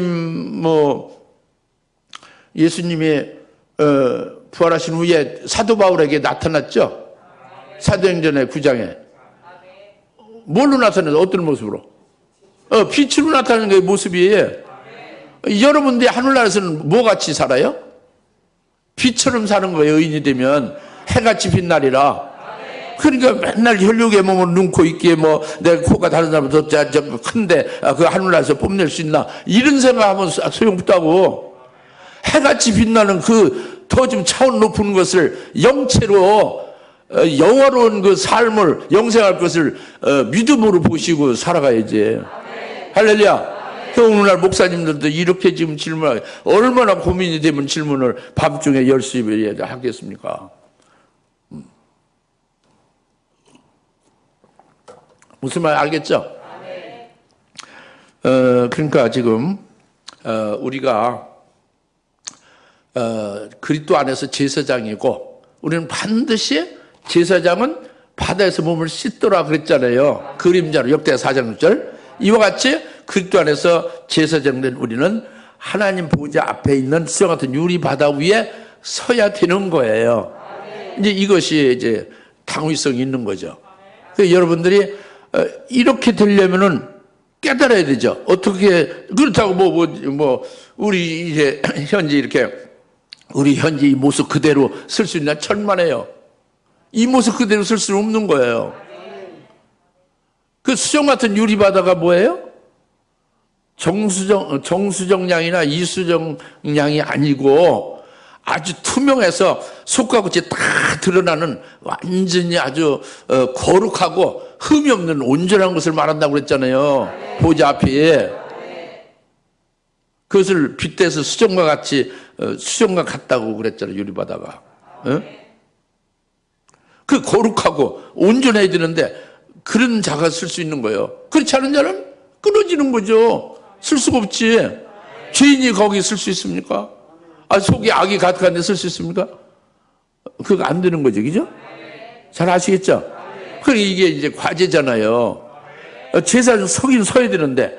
부활하신 후에 사도 바울에게 나타났죠. 사도행전의 9장에 뭘로 나타났어요? 어떤 모습으로? 빛으로 나타나는 게 모습이에요. 여러분들이 하늘나라에서는 뭐같이 살아요? 빛처럼 사는 거예요. 의인이 되면 해같이 빛나리라. 그러니까 맨날 혈육의 몸을 눈, 코, 있기에 내 코가 다른 사람보다 더 큰데 그 하늘나라에서 뽐낼 수 있나 이런 생각하면 소용없다고. 해같이 빛나는 그 더 좀 차원 높은 것을 영체로 영화로운 그 삶을 영생할 것을 믿음으로 보시고 살아가야지. 할렐루야. 오늘날 목사님들도 이렇게 지금 질문하게 얼마나 고민이 되면 질문을 밤중에 열심히 하겠습니까? 무슨 말 알겠죠? 그러니까 지금 우리가 그리스도 안에서 제사장이고 우리는 반드시 제사장은 바다에서 몸을 씻더라 그랬잖아요. 그림자로 역대하 4장 6절. 이와 같이 그리스도 안에서 제사장된 우리는 하나님 보좌 앞에 있는 수영 같은 유리 바다 위에 서야 되는 거예요. 이제 이것이 이제 당위성이 있는 거죠. 그래서 여러분들이 이렇게 되려면은 깨달아야 되죠. 어떻게 그렇다고 우리 이제 현재 이렇게 우리 현재 이 모습 그대로 쓸 수 있나 천만에요. 이 모습 그대로 쓸 수는 없는 거예요. 그 수정 같은 유리 바다가 뭐예요? 정수정량이나 이수정량이 아니고 아주 투명해서 속과 겉이 다 드러나는 완전히 아주 거룩하고 흠이 없는 온전한 것을 말한다고 그랬잖아요. 보좌 앞에. 그것을 빗대서 수정과 같다고 그랬잖아요. 유리바다가. 그 거룩하고 온전해야 되는데 그런 자가 쓸 수 있는 거예요. 그렇지 않은 자는 끊어지는 거죠. 쓸 수가 없지. 죄인이 거기 쓸 수 있습니까? 속에 악이 가득한데 쓸 수 있습니까? 그거 안 되는 거죠. 그죠? 잘 아시겠죠? 그러니까 이게 이제 과제잖아요. 제사장 서긴 서야 되는데,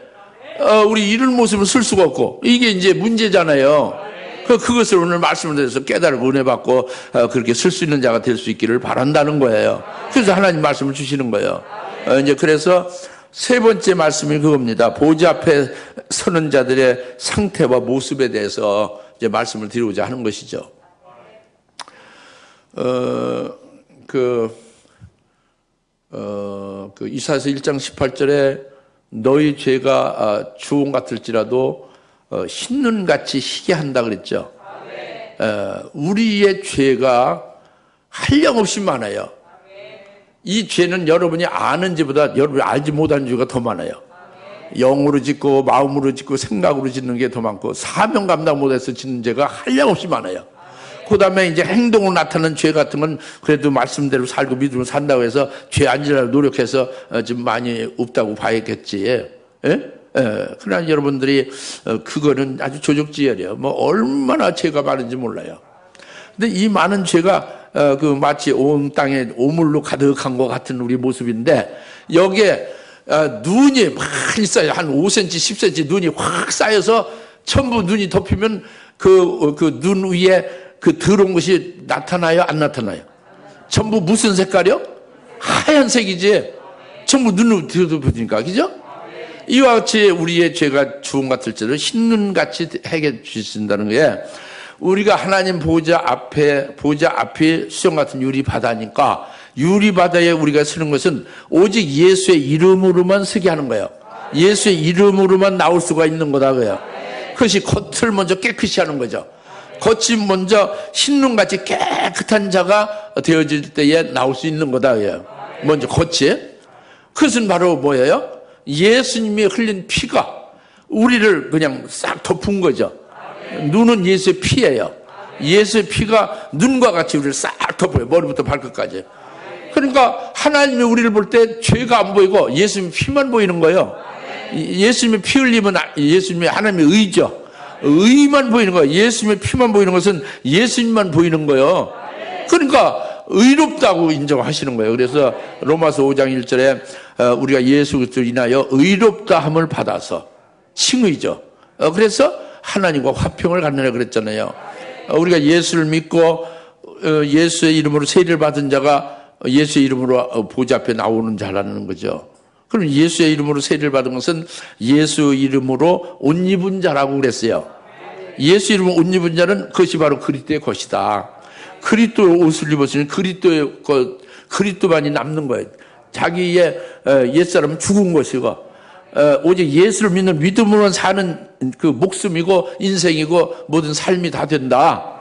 우리 이런 모습을 쓸 수가 없고, 이게 이제 문제잖아요. 그것을 오늘 말씀을 드려서 깨달고 은혜 받고, 그렇게 쓸 수 있는 자가 될 수 있기를 바란다는 거예요. 그래서 하나님 말씀을 주시는 거예요. 이제 그래서 세 번째 말씀이 그겁니다. 보좌 앞에 서는 자들의 상태와 모습에 대해서 이제 말씀을 드리고자 하는 것이죠. 이사야서 1장 18절에 너희 죄가 주홍 같을지라도 흰눈같이 희게 한다 그랬죠. 우리의 죄가 한량없이 많아요. 이 죄는 여러분이 아는 죄보다 여러분이 알지 못하는 죄가 더 많아요. 영으로 짓고 마음으로 짓고 생각으로 짓는 게 더 많고 사명 감당 못해서 짓는 죄가 한량없이 많아요. 그 다음에 이제 행동으로 나타나는 죄 같은 건 그래도 말씀대로 살고 믿음으로 산다고 해서 죄 안 지라고 노력해서 좀 많이 없다고 봐야겠지. 예? 그러나 여러분들이 그거는 아주 조직지열이에요. 뭐 얼마나 죄가 많은지 몰라요. 근데 이 많은 죄가 그 마치 온 땅에 오물로 가득한 것 같은 우리 모습인데 여기에 눈이 많이 쌓여 한 5cm, 10cm 눈이 확 쌓여서 전부 눈이 덮이면 그 눈 위에 그 더러운 것이 나타나요? 안 나타나요? 전부 무슨 색깔이요? 하얀색이지. 전부 눈으로 덮여지니까, 그죠? 이와 같이 우리의 죄가 주홍 같을 때도 흰눈같이 해결해 주신다는 거예요. 우리가 하나님 보좌 앞에 수정 같은 유리바다니까 유리바다에 우리가 서는 것은 오직 예수의 이름으로만 서게 하는 거예요. 예수의 이름으로만 나올 수가 있는 거다 그래요. 그것이 겉을 먼저 깨끗이 하는 거죠. 겉이 먼저 흰눈같이 깨끗한 자가 되어질 때에 나올 수 있는 거다 그래요. 먼저 겉이. 그것은 바로 뭐예요? 예수님이 흘린 피가 우리를 그냥 싹 덮은 거죠. 눈은 예수의 피예요. 예수의 피가 눈과 같이 우리를 싹 덮어요. 머리부터 발끝까지. 그러니까 하나님이 우리를 볼 때 죄가 안 보이고 예수님의 피만 보이는 거예요. 예수님의 피 흘림은 예수님의 하나님의 의죠. 의만 보이는 거예요. 예수님의 피만 보이는 것은 예수님만 보이는 거예요. 그러니까 의롭다고 인정하시는 거예요. 그래서 로마서 5장 1절에 우리가 예수 그리스도로 인하여 의롭다 함을 받아서 칭의죠. 그래서 하나님과 화평을 갖느라 그랬잖아요. 우리가 예수를 믿고 예수의 이름으로 세례를 받은 자가 예수의 이름으로 보좌 앞에 나오는 자라는 거죠. 그럼 예수의 이름으로 세례를 받은 것은 예수 이름으로 옷 입은 자라고 그랬어요. 예수 이름으로 옷 입은 자는 그것이 바로 그리스도의 것이다. 그리스도의 옷을 입었으니 그리스도만이 남는 거예요. 자기의 옛사람은 죽은 것이고 오직 예수를 믿는 믿음으로 사는 그 목숨이고 인생이고 모든 삶이 다 된다.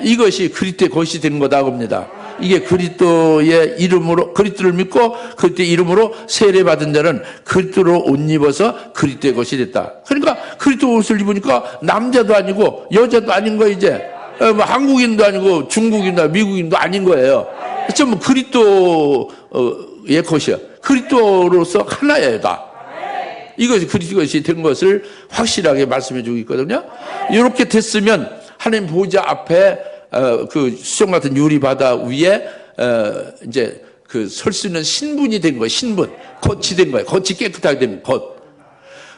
이것이 그리스도의 것이 된 거다 겁니다. 이게 그리스도의 이름으로 그리스도를 믿고 그리스도의 이름으로 세례받은 자는 그리스도로 옷 입어서 그리스도의 것이 됐다. 그러니까 그리스도 옷을 입으니까 남자도 아니고 여자도 아닌 거 이제 뭐 한국인도 아니고 중국인도 미국인도 아닌 거예요. 전부 그리스도의 것이야. 그리스도로서 하나야 다. 이것이 그리스도의 된 것을 확실하게 말씀해 주고 있거든요. 이렇게 됐으면 하나님 보좌 앞에 그 수정 같은 유리바다 위에 이제 그 설 수 있는 신분이 된 거예요. 신분. 겉이 된 거예요. 겉이 깨끗하게 된 겉.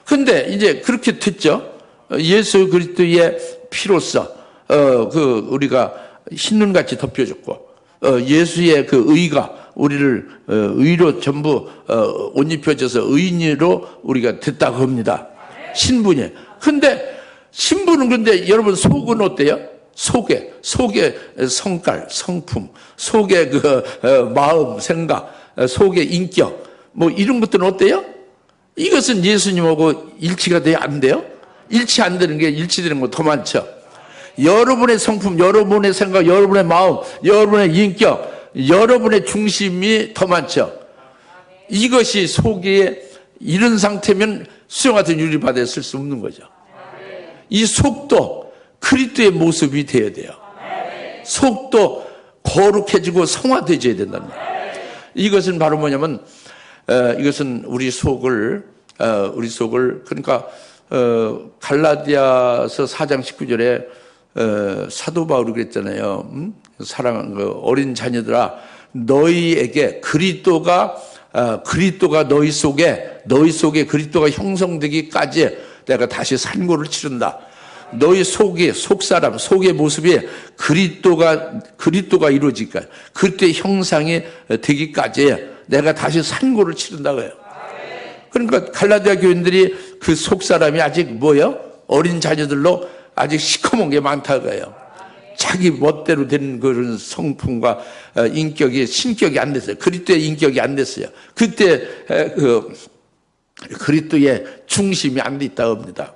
근데 이제 그렇게 됐죠. 예수 그리스도의 피로써 그 우리가 흰눈같이 덮여졌고 예수의 그 의가 우리를 의로 전부 옷 입혀져서 의인으로 우리가 됐다고 합니다. 신분이. 근데 신분은 근데 여러분 속은 어때요? 속의 성깔, 성품, 속의 그 마음, 생각, 속의 인격 뭐 이런 것들은 어때요? 이것은 예수님하고 일치가 돼야 안 돼요? 일치 안 되는 게 일치되는 거 더 많죠. 여러분의 성품, 여러분의 생각, 여러분의 마음, 여러분의 인격, 여러분의 중심이 더 많죠. 이것이 속에 이런 상태면 수정 같은 유리바다에 쓸 수 없는 거죠. 이 속도 그리스도의 모습이 되어야 돼요. 속도 거룩해지고 성화되어야 된다는 거예요. 이것은 바로 뭐냐면 이것은 우리 속을 그러니까 갈라디아서 4장 19절에 사도 바울이 그랬잖아요. 사랑하는 그 어린 자녀들아, 너희에게 그리스도가 너희 속에 그리스도가 형성되기까지 내가 다시 산고를 치른다. 너희 속의 속사람, 속의 모습이 그리스도가 이루어질까, 그때 형상이 되기까지 내가 다시 산고를 치른다고 해요. 그러니까 갈라디아 교인들이 그 속사람이 아직 뭐예요? 어린 자녀들로 아직 시커먼 게 많다고 해요. 자기 멋대로 된 그런 성품과 인격이, 신격이 안 됐어요. 그리스도의 인격이 안 됐어요. 그때 그리스도의 중심이 안 돼 있다고 합니다.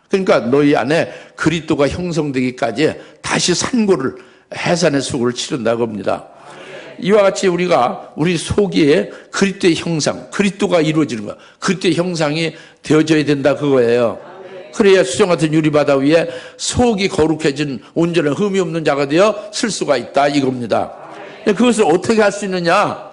그러니까 너희 안에 그리스도가 형성되기까지 다시 산고를, 해산의 수고를 치른다고 합니다. 이와 같이 우리 속에 그리스도의 형상, 그리스도가 이루어지는 거야. 그리스도의 형상이 되어져야 된다 그거예요. 그래야 수정 같은 유리바다 위에 속이 거룩해진 온전한 흠이 없는 자가 되어 쓸 수가 있다 이겁니다. 그것을 어떻게 할 수 있느냐?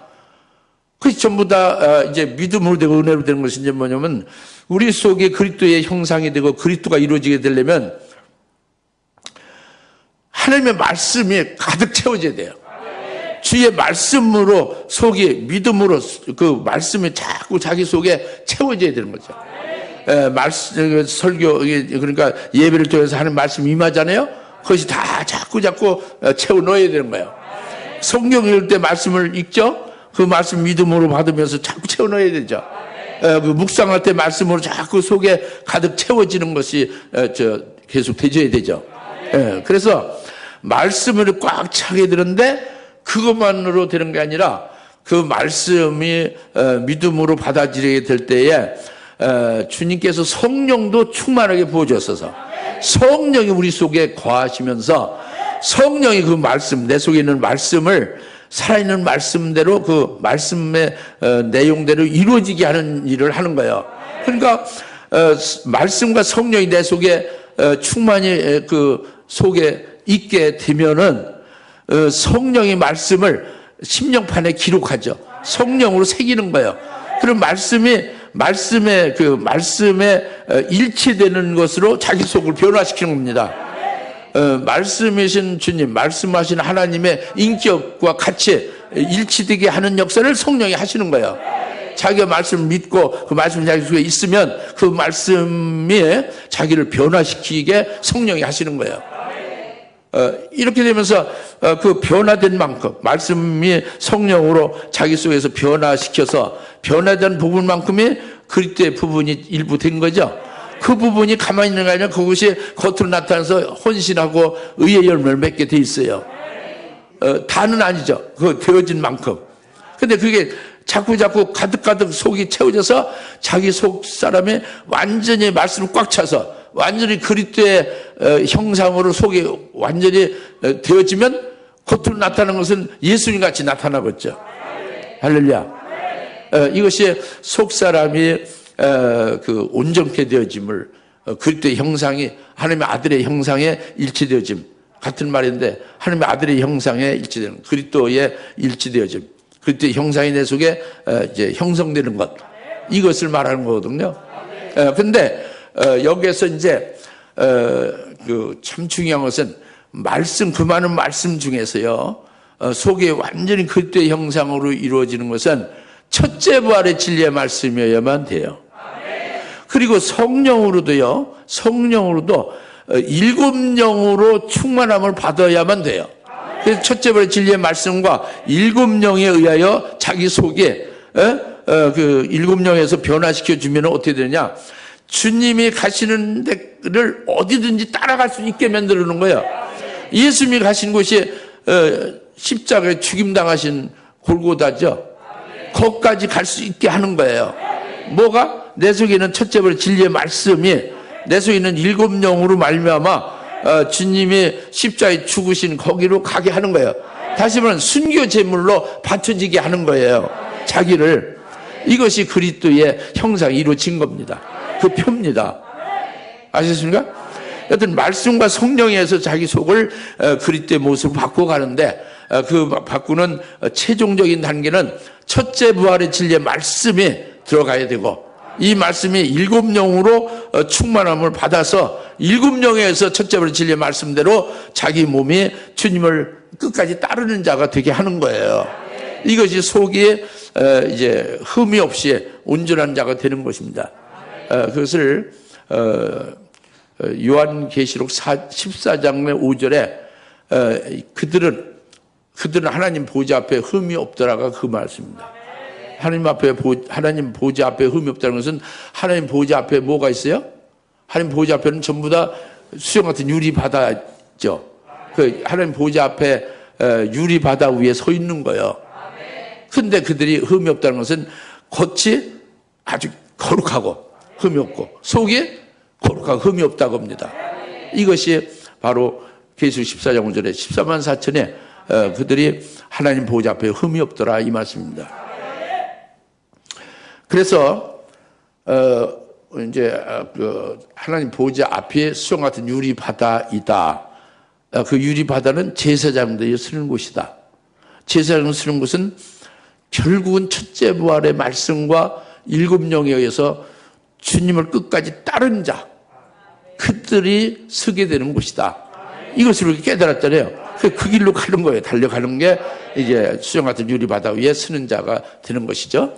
그것이 전부 다 이제 믿음으로 되고 은혜로 되는 것이 이제 뭐냐면 우리 속에 그리스도의 형상이 되고 그리스도가 이루어지게 되려면 하나님의 말씀이 가득 채워져야 돼요. 주의 말씀으로 속이 믿음으로 그 말씀이 자꾸 자기 속에 채워져야 되는 거죠. 말씀 설교 그러니까 예배를 통해서 하는 말씀 임하잖아요. 그것이 다 자꾸 채워 넣어야 되는 거예요. 성경 읽을 때 말씀을 읽죠. 그 말씀 믿음으로 받으면서 자꾸 채워 넣어야 되죠. 그 묵상할 때 말씀으로 자꾸 속에 가득 채워지는 것이 계속 되져야 되죠. 그래서 말씀을 꽉 차게 되는데 그것만으로 되는 게 아니라 그 말씀이 믿음으로 받아들이게 될 때에 주님께서 성령도 충만하게 부어주셔서 성령이 우리 속에 거하시면서 성령이 그 말씀, 내 속에 있는 말씀을 살아있는 말씀대로 그 말씀의 내용대로 이루어지게 하는 일을 하는 거예요. 그러니까 말씀과 성령이 내 속에 충만히 그 속에 있게 되면은 성령의 말씀을 심령판에 기록하죠. 성령으로 새기는 거예요. 그럼 말씀에 일치되는 것으로 자기 속을 변화시키는 겁니다. 말씀이신 주님, 말씀하신 하나님의 인격과 같이 일치되게 하는 역사를 성령이 하시는 거예요. 자기가 말씀을 믿고 그 말씀이 자기 속에 있으면 그 말씀이 자기를 변화시키게 성령이 하시는 거예요. 이렇게 되면서 그 변화된 만큼 말씀이 성령으로 자기 속에서 변화시켜서 변화된 부분만큼이 그리스도의 부분이 일부 된 거죠. 그 부분이 가만히 있는 게 아니라 그것이 겉으로 나타나서 혼신하고 의의 열매를 맺게 돼 있어요. 다는 아니죠. 그 되어진 만큼. 근데 그게 자꾸 가득 속이 채워져서 자기 속 사람이 완전히 말씀을 꽉 차서 완전히 그리스도의 형상으로 속이 완전히 되어지면 겉으로 나타나는 것은 예수님 같이 나타나겠죠. 할렐루야. 이것이 속 사람이 그 온전케 되어짐을 그리스도의 형상이 하나님의 아들의 형상에 일치되어짐 같은 말인데 하나님의 아들의 형상에 일치되는 그리스도의 일치되어짐 그리스도의 형상이 내 속에 이제 형성되는 것 이것을 말하는 거거든요. 근데 여기에서 이제 그 참 중요한 것은 말씀 그 많은 말씀 중에서요 속에 완전히 그리스도의 형상으로 이루어지는 것은 첫째 부활의 진리의 말씀이어야만 돼요. 그리고 성령으로도 일곱 영으로 충만함을 받아야만 돼요. 그래서 첫째 부활의 진리의 말씀과 일곱 영에 의하여 자기 속에 그 일곱 영에서 변화시켜 주면 어떻게 되느냐? 주님이 가시는 데를 어디든지 따라갈 수 있게 만들어 놓은 거예요. 예수님이 가신 곳이 십자가에 죽임당하신 골고다죠. 거기까지 갈 수 있게 하는 거예요. 뭐가? 내 속에 있는 첫째 부활의 진리의 말씀이 내 속에 있는 일곱 영으로 말미암아 주님이 십자가에 죽으신 거기로 가게 하는 거예요. 다시 말하면 순교 제물로 바쳐지게 하는 거예요. 자기를. 이것이 그리스도의 형상이 이루어진 겁니다. 그 표입니다. 아셨습니까? 여튼 말씀과 성령에서 자기 속을 그리스도의 모습으로 바꿔가는데 그 바꾸는 최종적인 단계는 첫째 부활의 진리의 말씀이 들어가야 되고 이 말씀이 일곱 영으로 충만함을 받아서 일곱 영에서 첫째 부활의 진리의 말씀대로 자기 몸이 주님을 끝까지 따르는 자가 되게 하는 거예요. 이것이 속에 이제 흠이 없이 온전한 자가 되는 것입니다. 그것을 요한계시록 14장의 5절에 그들은 하나님 보좌 앞에 흠이 없더라가 그 말씀입니다. 하나님 보좌 앞에 흠이 없다는 것은 하나님 보좌 앞에 뭐가 있어요? 하나님 보좌 앞에는 전부 다 수영 같은 유리 바다죠. 그 하나님 보좌 앞에 유리 바다 위에 서 있는 거예요. 근데 그들이 흠이 없다는 것은 겉이 아주 거룩하고 흠이 없고 속이 거룩하고 흠이 없다고 합니다. 이것이 바로 계시록 14장 5절에 14만 4천에 그들이 하나님 보좌 앞에 흠이 없더라 이 말씀입니다. 그래서 이제 그 하나님 보좌 앞에 수영 같은 유리 바다이다. 그 유리 바다는 제사장들이 쓰는 곳이다. 제사장을 쓰는 곳은 결국은 첫째 부활의 말씀과 일곱 영에 의해서 주님을 끝까지 따른 자, 그들이 서게 되는 곳이다. 이것을 우리가 깨달았잖아요. 그 길로 가는 거예요. 달려가는 게 이제 수정 같은 유리바다 위에 서는 자가 되는 것이죠.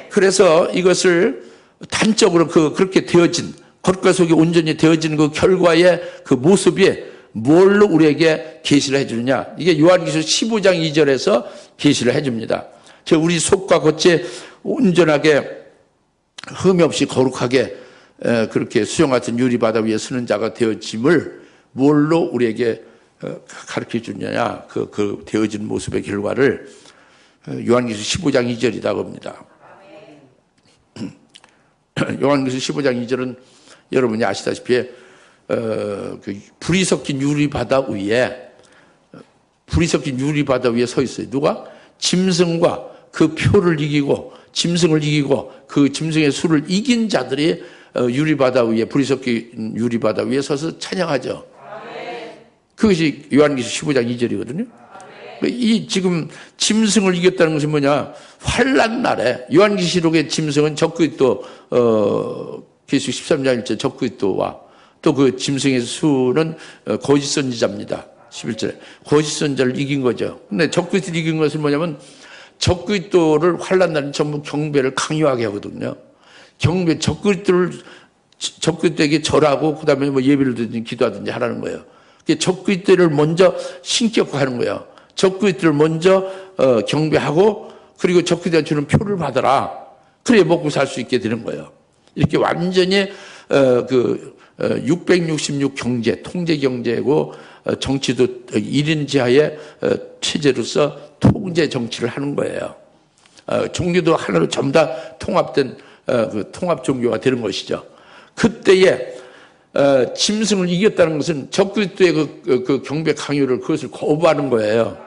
그래서 이것을 단적으로 그렇게 되어진, 겉과 속이 온전히 되어진 그 결과의 그 모습이 뭘로 우리에게 계시를 해주느냐. 이게 요한계시록 15장 2절에서 계시를 해줍니다. 저 우리 속과 겉이 온전하게 흠이 없이 거룩하게 그렇게 수정 같은 유리바다 위에 서는 자가 되어짐을 뭘로 우리에게 가르쳐 주느냐. 그 되어진 모습의 결과를 요한계시록 15장 2절이라고 합니다. 요한계시록 15장 2절은 여러분이 아시다시피 그 불이 섞인 유리바다 위에 서 있어요. 누가? 짐승과 그 표를 이기고 짐승을 이기고 그 짐승의 수를 이긴 자들이 유리바다 위에, 불이 섞인 유리바다 위에 서서 찬양하죠. 그것이 요한계시록 15장 2절이거든요. 이 지금 짐승을 이겼다는 것은 뭐냐? 환난 날에 요한계시록의 짐승은 적그리스도, 계시록 13장 1절 적그리스도와 또 그 짐승의 수는 거짓 선지자입니다. 11절에 거짓 선지자를 이긴 거죠. 근데 적그리스도를 이긴 것은 뭐냐면 적그리스도를 환난 날은 전부 경배를 강요하게 하거든요. 적그리스도에게 절하고 그다음에 뭐 예배를 드든지 기도하든지 하라는 거예요. 적그리스도를 먼저 신격화하는 거예요. 적그리스도를 먼저 경배하고 그리고 적그리스도가 주는 표를 받아라. 그래야 먹고 살 수 있게 되는 거예요. 이렇게 완전히 666 경제, 통제 경제고 정치도 1인 지하의 체제로서 통제 정치를 하는 거예요. 종교도 하나로 전부 다 통합된 그 통합 종교가 되는 것이죠. 그때에 짐승을 이겼다는 것은 적그리스도의 그 경배 강요를 그것을 거부하는 거예요.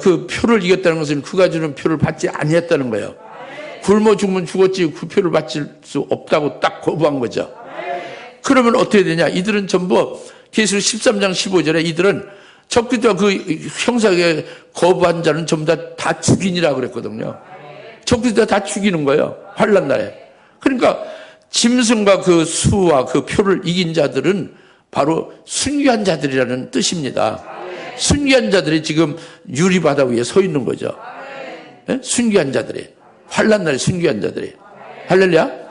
그 표를 이겼다는 것은 그가 주는 표를 받지 아니했다는 거예요. 굶어 죽으면 죽었지 그 표를 받을 수 없다고 딱 거부한 거죠. 그러면 어떻게 되냐? 이들은 전부 계시록 13장 15절에 이들은 적그리스도가 그 형사에 거부한 자는 전부 다 죽이니라 그랬거든요. 적그리스도가 다 죽이는 거예요. 환난 날에. 그러니까 짐승과 그 수와 그 표를 이긴 자들은 바로 순교한 자들이라는 뜻입니다. 순교한 자들이 지금 유리바다 위에 서 있는 거죠. 네? 순교한 자들이. 환난 날에 순교한 자들이. 할렐루야.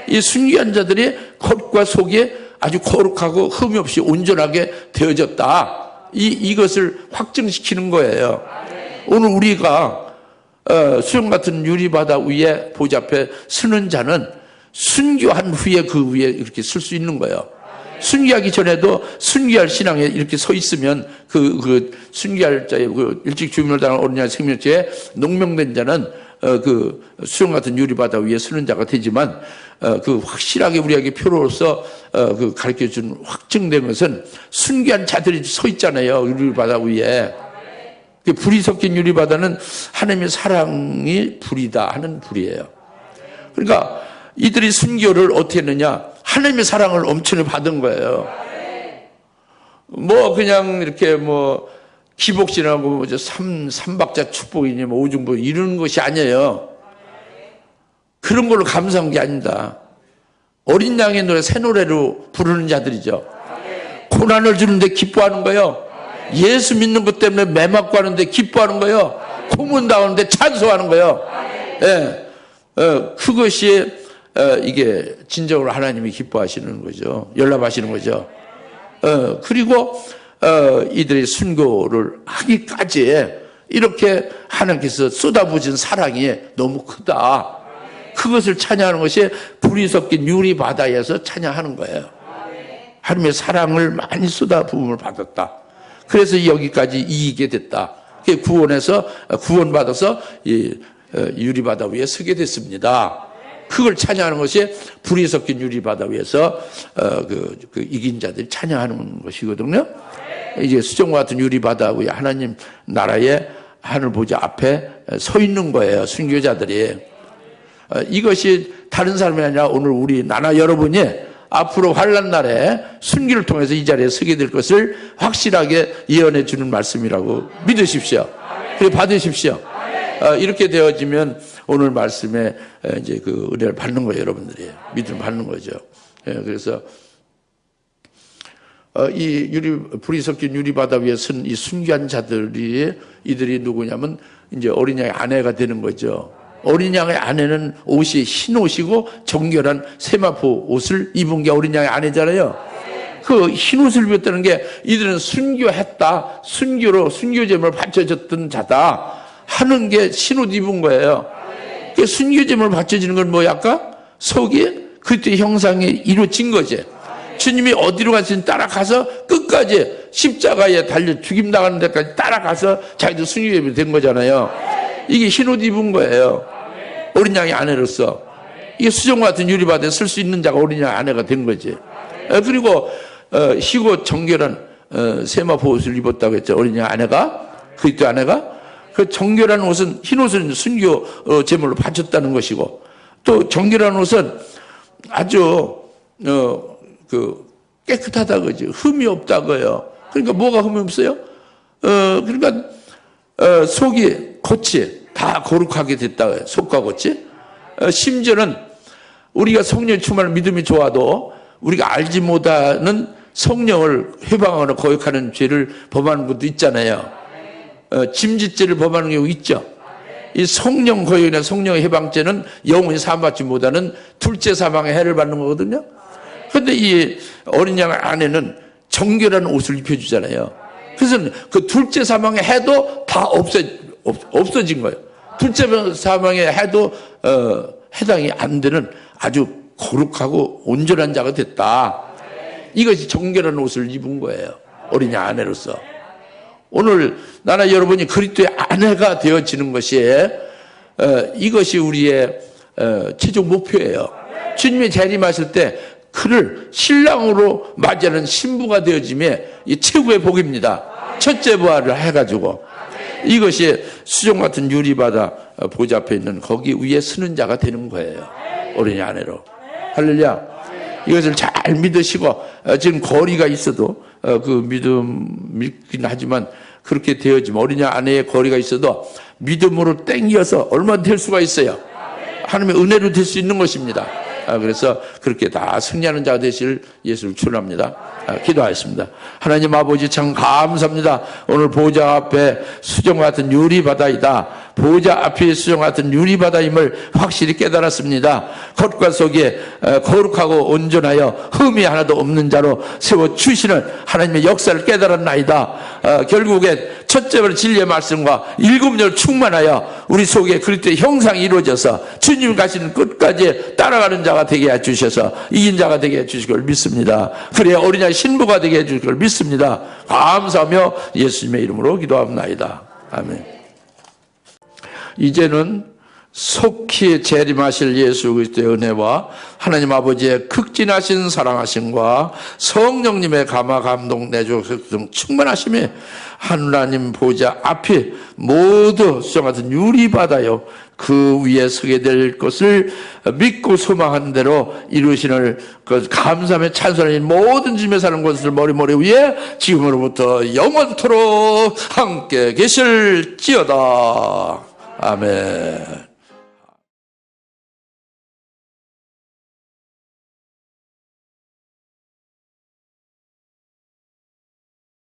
이 순교한 자들이 겉과 속이 아주 거룩하고 흠이 없이 온전하게 되어졌다. 이것을 확증시키는 거예요. 오늘 우리가 수영 같은 유리바다 위에 보좌 앞에 서는 자는 순교한 후에 그 위에 이렇게 설 수 있는 거예요. 순교하기 전에도 순교할 신앙에 이렇게 서 있으면 그 순교할 자의 그 일찍 주임을 당한 어린이 생명체에 농명된 자는 그 수영 같은 유리바다 위에 서는 자가 되지만 그 확실하게 우리에게 표로서 그 가르쳐 준 확증된 것은 순교한 자들이 서 있잖아요. 유리바다 위에. 그 불이 섞인 유리바다는 하나님의 사랑이 불이다 하는 불이에요. 그러니까 이들이 순교를 어떻게 했느냐? 하나님의 사랑을 엄청나게 받은 거예요. 뭐 그냥 이렇게 뭐 기복신하고 뭐 삼박자 축복이니 뭐 오중복 이런 것이 아니에요. 그런 걸로 감사한 게 아닙니다. 어린 양의 노래 새 노래로 부르는 자들이죠. 고난을 주는데 기뻐하는 거예요. 예수 믿는 것 때문에 매 맞고 하는데 기뻐하는 거예요. 고문 당하는데 찬송하는 거예요. 예. 그것이 이게 진정으로 하나님이 기뻐하시는 거죠. 연락하시는 거죠. 그리고 이들의 순교를 하기까지 이렇게 하나님께서 쏟아부으신 사랑이 너무 크다. 그것을 찬양하는 것이 불이 섞인 유리 바다에서 찬양하는 거예요. 하나님의 사랑을 많이 쏟아부음을 받았다. 그래서 여기까지 이기게 됐다. 구원해서 구원받아서 이 유리 바다 위에 서게 됐습니다. 그걸 찬양하는 것이 불이 섞인 유리 바다 위에서 그 이긴 자들이 찬양하는 것이거든요. 이제 수정과 같은 유리 바다 위에 하나님 나라의 하늘 보좌 앞에 서 있는 거예요. 순교자들이. 이것이 다른 사람이 아니라 오늘 우리 나나 여러분이 앞으로 환난 날에 순교를 통해서 이 자리에 서게 될 것을 확실하게 예언해 주는 말씀이라고 믿으십시오. 그래 받으십시오. 이렇게 되어지면 오늘 말씀에 이제 그 은혜를 받는 거예요, 여러분들이. 믿음을 받는 거죠. 그래서 이 불이 섞인 유리바다 위에 선 이 순교한 자들이 이들이 누구냐면 이제 어린 양의 아내가 되는 거죠. 어린 양의 아내는 옷이 흰 옷이고 정결한 세마포 옷을 입은 게 어린 양의 아내잖아요. 그 흰 옷을 입었다는 게 이들은 순교했다, 순교로 순교제물을 바쳐졌던 자다 하는 게 흰 옷 입은 거예요. 그 순교제물을 바쳐지는 건 뭐야? 아까 속이 그때 형상이 이루어진 거지. 주님이 어디로 가시든 따라가서 끝까지 십자가에 달려 죽임 나가는 데까지 따라가서 자기도 순교제물이 된 거잖아요. 이게 흰 옷 입은 거예요. 어린 양의 아내로서. 이게 수정과 같은 유리바다에 쓸 수 있는 자가 어린 양의 아내가 된 거지. 그리고 희고 정결한 세마포 옷을 입었다고 했죠. 어린 양 아내가, 그리스도 아내가. 그 정결한 옷은, 흰 옷은 순교 제물로 바쳤다는 것이고, 또 정결한 옷은 아주 깨끗하다 그죠. 흠이 없다고요. 그러니까 뭐가 흠이 없어요? 그러니까 속이 겉이 다 거룩하게 됐다고요. 속과 겉이. 심지어는 우리가 성령의 충만을 믿음이 좋아도 우리가 알지 못하는 성령을 회방하거나 거역하는 죄를 범하는 것도 있잖아요. 짐짓죄를 범하는 경우 있죠. 이 성령 거역이나 성령의 해방죄는 영원히 사함받지 못하는 둘째 사망의 해를 받는 거거든요. 그런데 이 어린 양 안에는 정결한 옷을 입혀주잖아요. 그래서 그 둘째 사망의 해도 다 없어진 거예요. 둘째 사망의 해도 해당이 안 되는 아주 거룩하고 온전한 자가 됐다. 이것이 정결한 옷을 입은 거예요. 어린 양 아내로서. 오늘 나나 여러분이 그리스도의 아내가 되어지는 것이 이것이 우리의 최종 목표예요. 주님이 재림하실 때 그를 신랑으로 맞이하는 신부가 되어짐에 이 최고의 복입니다. 첫째 부활을 해가지고 이것이 수정 같은 유리바다 보좌 앞에 있는 거기 위에 서는 자가 되는 거예요. 어린이 아내로. 할렐루야. 이것을 잘 믿으시고 지금 거리가 있어도 그 믿긴 하지만 그렇게 되어지면 어린이 아내의 거리가 있어도 믿음으로 땡겨서 얼마나 될 수가 있어요. 하나님의 은혜로 될 수 있는 것입니다. 그래서 그렇게 다 승리하는 자가 되실 예수를 축원합니다. 기도하겠습니다. 하나님 아버지 참 감사합니다. 오늘 보좌 앞에 수정 같은 유리바다이다. 보좌 앞에 수정 같은 유리바다임을 확실히 깨달았습니다. 겉과 속에 거룩하고 온전하여 흠이 하나도 없는 자로 세워주시는 하나님의 역사를 깨달았나이다. 결국엔 첫째로 진리의 말씀과 일곱째로 충만하여 우리 속에 그리스도의 형상이 이루어져서 주님 가시는 끝까지 따라가는 자가 되게 해주셔서 이긴 자가 되게 해주실 걸 믿습니다. 그래야 어린 양 신부가 되게 해주실 걸 믿습니다. 감사하며 예수님의 이름으로 기도합나이다. 아멘. 이제는 속히 재림하실 예수 그리스도의 은혜와 하나님 아버지의 극진하신 사랑하심과 성령님의 감화 감동 내주셔서 충만하심이 하나님 보좌 앞에 모두 수정 같은 유리바다요 그 위에 서게 될 것을 믿고 소망한 대로 이루시는 그 감사함에 찬송하는 모든 짐에 사는 것을 머리 위에 지금으로부터 영원토록 함께 계실지어다. 아멘.